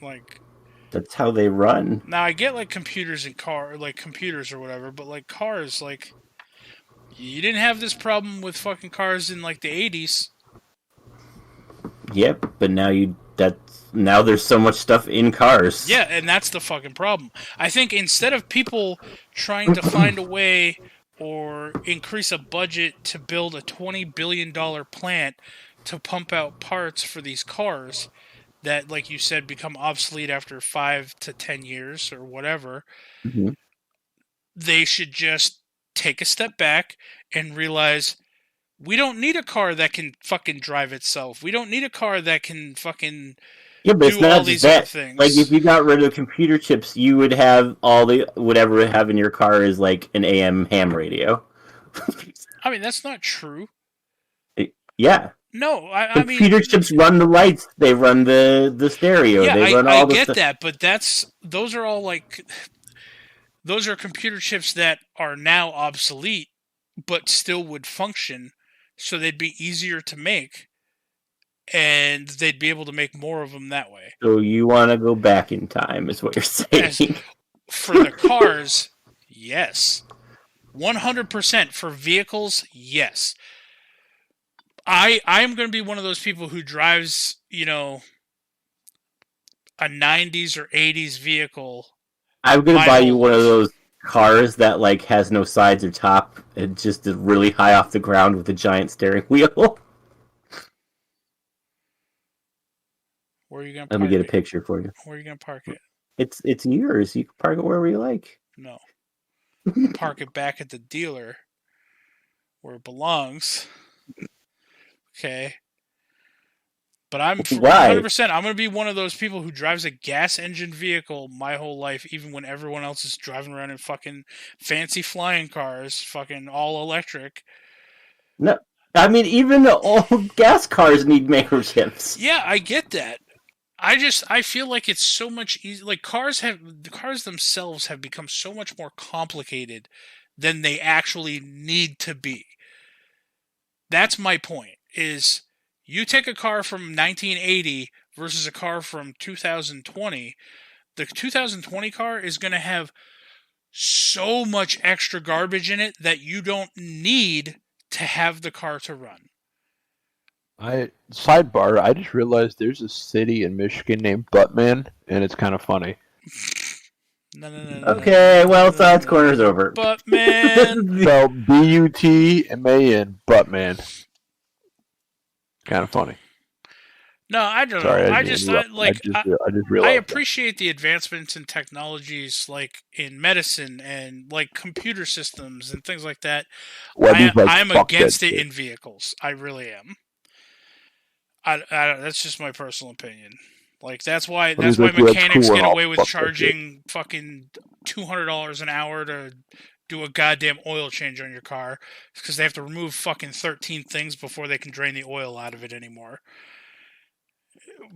Like, that's how they run. Now, I get, like, computers and computers or whatever, but, like, cars, like, you didn't have this problem with fucking cars in, like, the 80s. Yep, but now there's so much stuff in cars. Yeah, and that's the fucking problem. I think instead of people trying to find a way or increase a budget to build a $20 billion plant to pump out parts for these cars that, like you said, become obsolete after 5 to 10 years or whatever, mm-hmm. They should just take a step back and realize we don't need a car that can fucking drive itself. We don't need a car that can fucking but it's do not all these that. other things. Like, if you got rid of computer chips, you would have whatever you have in your car is like an AM ham radio. I mean, that's not true. Yeah. No, I mean... Computer chips run the lights, they run the stereo, yeah, they run all the stuff. I get that, but those are all like... Those are computer chips that are now obsolete, but still would function, so they'd be easier to make, and they'd be able to make more of them that way. So you want to go back in time, is what you're saying. For the cars, yes. 100%. For vehicles, yes. I'm going to be one of those people who drives, a 90s or 80s vehicle. I'm going to buy you one of those cars that, like, has no sides or top. It just is really high off the ground with a giant steering wheel. Where are you going to park it? Let me get a picture for you. Where are you going to park it? It's yours. You can park it wherever you like. No. Park it back at the dealer where it belongs. Okay. But I'm 100%. I'm going to be one of those people who drives a gas engine vehicle my whole life, even when everyone else is driving around in fucking fancy flying cars, fucking all electric. No, I mean, even the old gas cars need microchips. Yeah, I get that. I feel like it's so much easier. Like, the cars themselves have become so much more complicated than they actually need to be. That's my point, is you take a car from 1980 versus a car from 2020, the 2020 car is going to have so much extra garbage in it that you don't need to have the car to run. Sidebar, I just realized there's a city in Michigan named Buttman, and it's kind of funny. No. Okay, well, Science Corner's over. Buttman! So, Butman, Buttman. Kind of funny. No, I don't Sorry, know. I I didn't just interrupt. like I just I realized. appreciate the advancements in technologies like in medicine and like computer systems and things like that. Webby's like, I'm fuck that against it shit. in vehicles. I really am. That's just my personal opinion. Like that's why Webby's like, yeah, it's mechanics cool get and all, away with fuck that shit. charging fucking $200 an hour to do a goddamn oil change on your car because they have to remove fucking 13 things before they can drain the oil out of it anymore.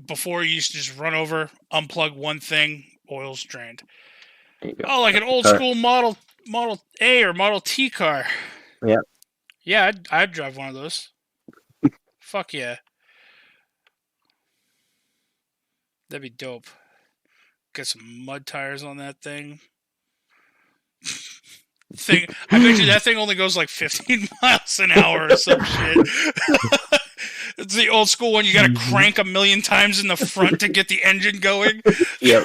Before you used to just run over, unplug one thing, oil's drained. There you go. Oh, like an old school Model A or Model T car. Yeah. Yeah, I'd drive one of those. Fuck yeah. That'd be dope. Get some mud tires on that thing. I bet you that thing only goes like 15 miles an hour or some shit. It's the old school one. You got to crank a million times in the front to get the engine going. Yep.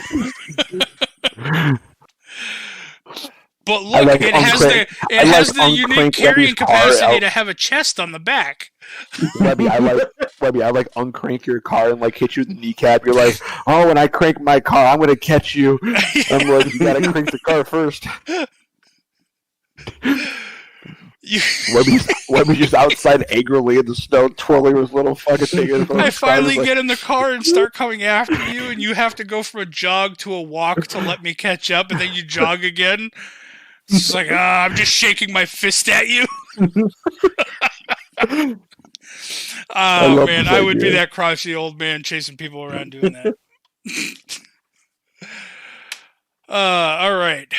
But look, it has the unique carrying capacity to have a chest on the back. Webby, I like uncrank your car and like hit you in the kneecap. You're like, oh, when I crank my car, I'm gonna catch you. I'm like, you gotta crank the car first. Webby's just outside angrily in the snow, twirling his little fucking thing. I finally get in the car and start coming after you, and you have to go from a jog to a walk to let me catch up, and then you jog again. It's just like, I'm just shaking my fist at you. Oh, man, I would be that crotchety old man chasing people around doing that. All right.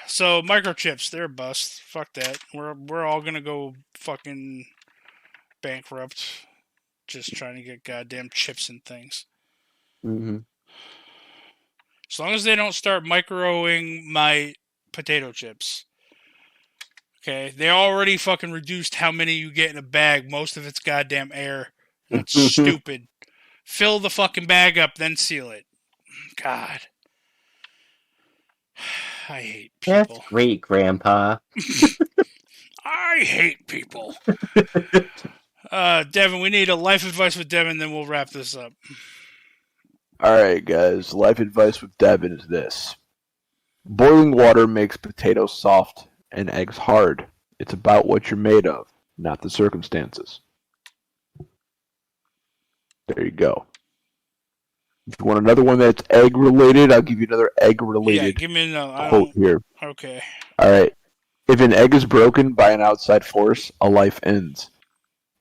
So, microchips, they're a bust. Fuck that. We're all gonna go fucking bankrupt just trying to get goddamn chips and things. Mm-hmm. As long as they don't start microing my potato chips. Okay, they already fucking reduced how many you get in a bag. Most of it's goddamn air. That's stupid. Fill the fucking bag up, then seal it. God. I hate people. That's great, Grandpa. I hate people. Devin, we need a life advice with Devin, then we'll wrap this up. Alright, guys. Life advice with Devin is this. Boiling water makes potatoes soft and eggs hard. It's about what you're made of, not the circumstances. There you go. If you want another one that's egg related, I'll give you another egg related Yeah, give me another quote here. Okay. Alright. If an egg is broken by an outside force, a life ends.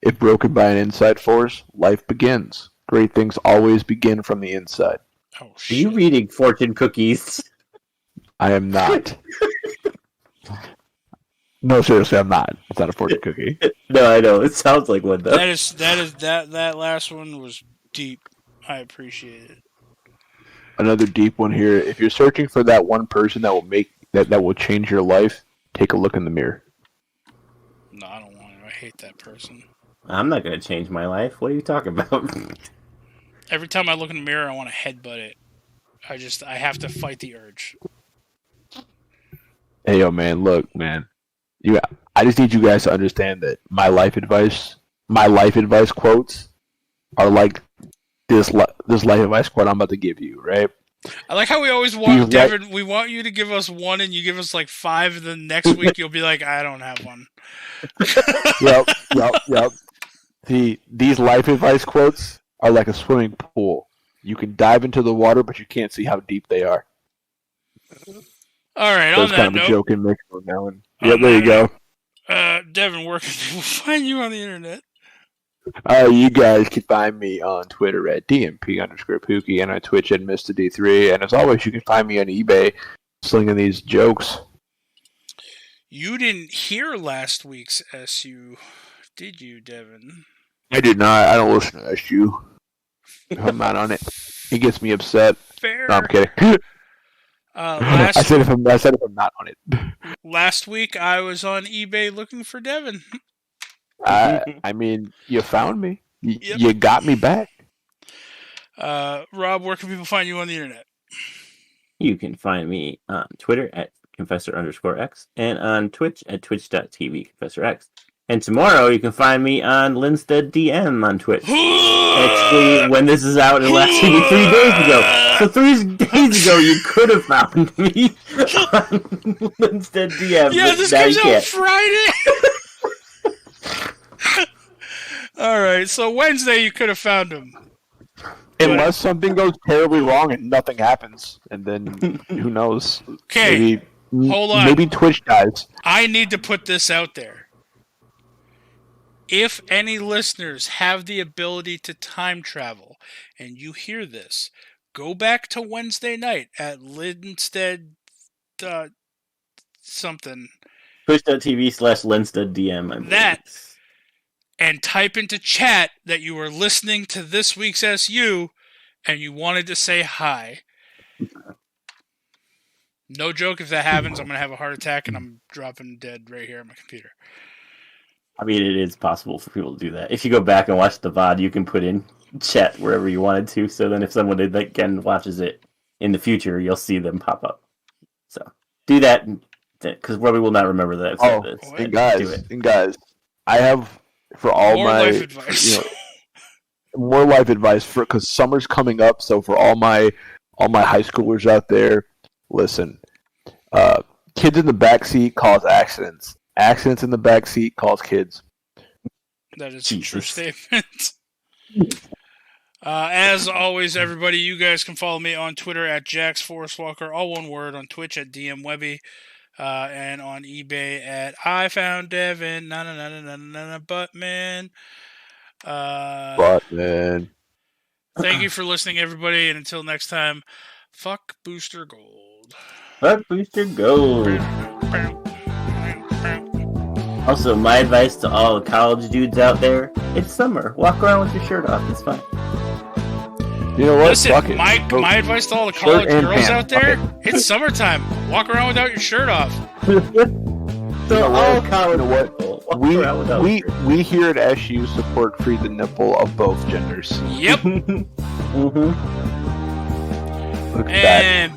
If broken by an inside force, life begins. Great things always begin from the inside. Oh, Are shit. you reading fortune cookies? I am not. No, seriously, I'm not. It's not a fortune cookie. No, I know. It sounds like one, though. That last one was deep. I appreciate it. Another deep one here. If you're searching for that one person that will make that will change your life, take a look in the mirror. No, I don't want it. I hate that person. I'm not going to change my life. What are you talking about? Every time I look in the mirror, I want to headbutt it. I have to fight the urge. Hey, yo, man, look, man. I just need you guys to understand that my life advice quotes are like this life advice quote I'm about to give you, right? I like how we always want, Devin, we want you to give us one and you give us like 5, and then next week you'll be like, I don't have one. Yep. These life advice quotes are like a swimming pool. You can dive into the water, but you can't see how deep they are. All right, so on it's that kind of note. a joke in Mexico now. Yeah, there you go. Devin, where can people find you on the internet? You guys can find me on Twitter at DMP_Pookie and on Twitch at Mr. D3. And as always, you can find me on eBay slinging these jokes. You didn't hear last week's SU, did you, Devin? I did not. I don't listen to SU. I'm not on it. He gets me upset. Fair. No, I'm kidding. I said if I'm not on it. Last week, I was on eBay looking for Devin. I mean, you found me. You got me back. Rob, where can people find you on the internet? You can find me on Twitter at Confessor_X and on Twitch at twitch.tv ConfessorX. And tomorrow you can find me on Linstead DM on Twitch. Actually, when this is out, it'll actually be 3 days ago. So 3 days ago, you could have found me on Linstead DM. Yeah, this comes out Friday. All right, so Wednesday you could have found him. Unless something goes terribly wrong and nothing happens, and then who knows? Okay, hold on. Maybe Twitch dies. I need to put this out there. If any listeners have the ability to time travel and you hear this, go back to Wednesday night at Linstead something. Twitch.tv/Linstead DM. That. And type into chat that you were listening to this week's SU and you wanted to say hi. No joke, if that happens, I'm going to have a heart attack and I'm dropping dead right here on my computer. I mean, it is possible for people to do that. If you go back and watch the VOD, you can put in chat wherever you wanted to. So then if someone again watches it in the future, you'll see them pop up. So do that, because Webby will not remember that. And guys, I have for all more my life advice. More life advice because summer's coming up. So for all my high schoolers out there, listen. Kids in the backseat cause accidents. Accidents in the backseat cause kids. That is a true statement. As always, everybody, you guys can follow me on Twitter at JaxForestWalker, all one word, on Twitch at DMWebby, and on eBay at I found Devin, Buttman. Buttman. Thank you for listening, everybody, and until next time, fuck Booster Gold. Fuck Booster Gold. Also, my advice to all the college dudes out there, it's summer. Walk around with your shirt off. It's fine. You know what? Listen, my advice to all the college girls out there, it's summertime. Walk around without your shirt off. So all college people, we here at SU support free the nipple of both genders. Yep. Mm-hmm. Look at that. And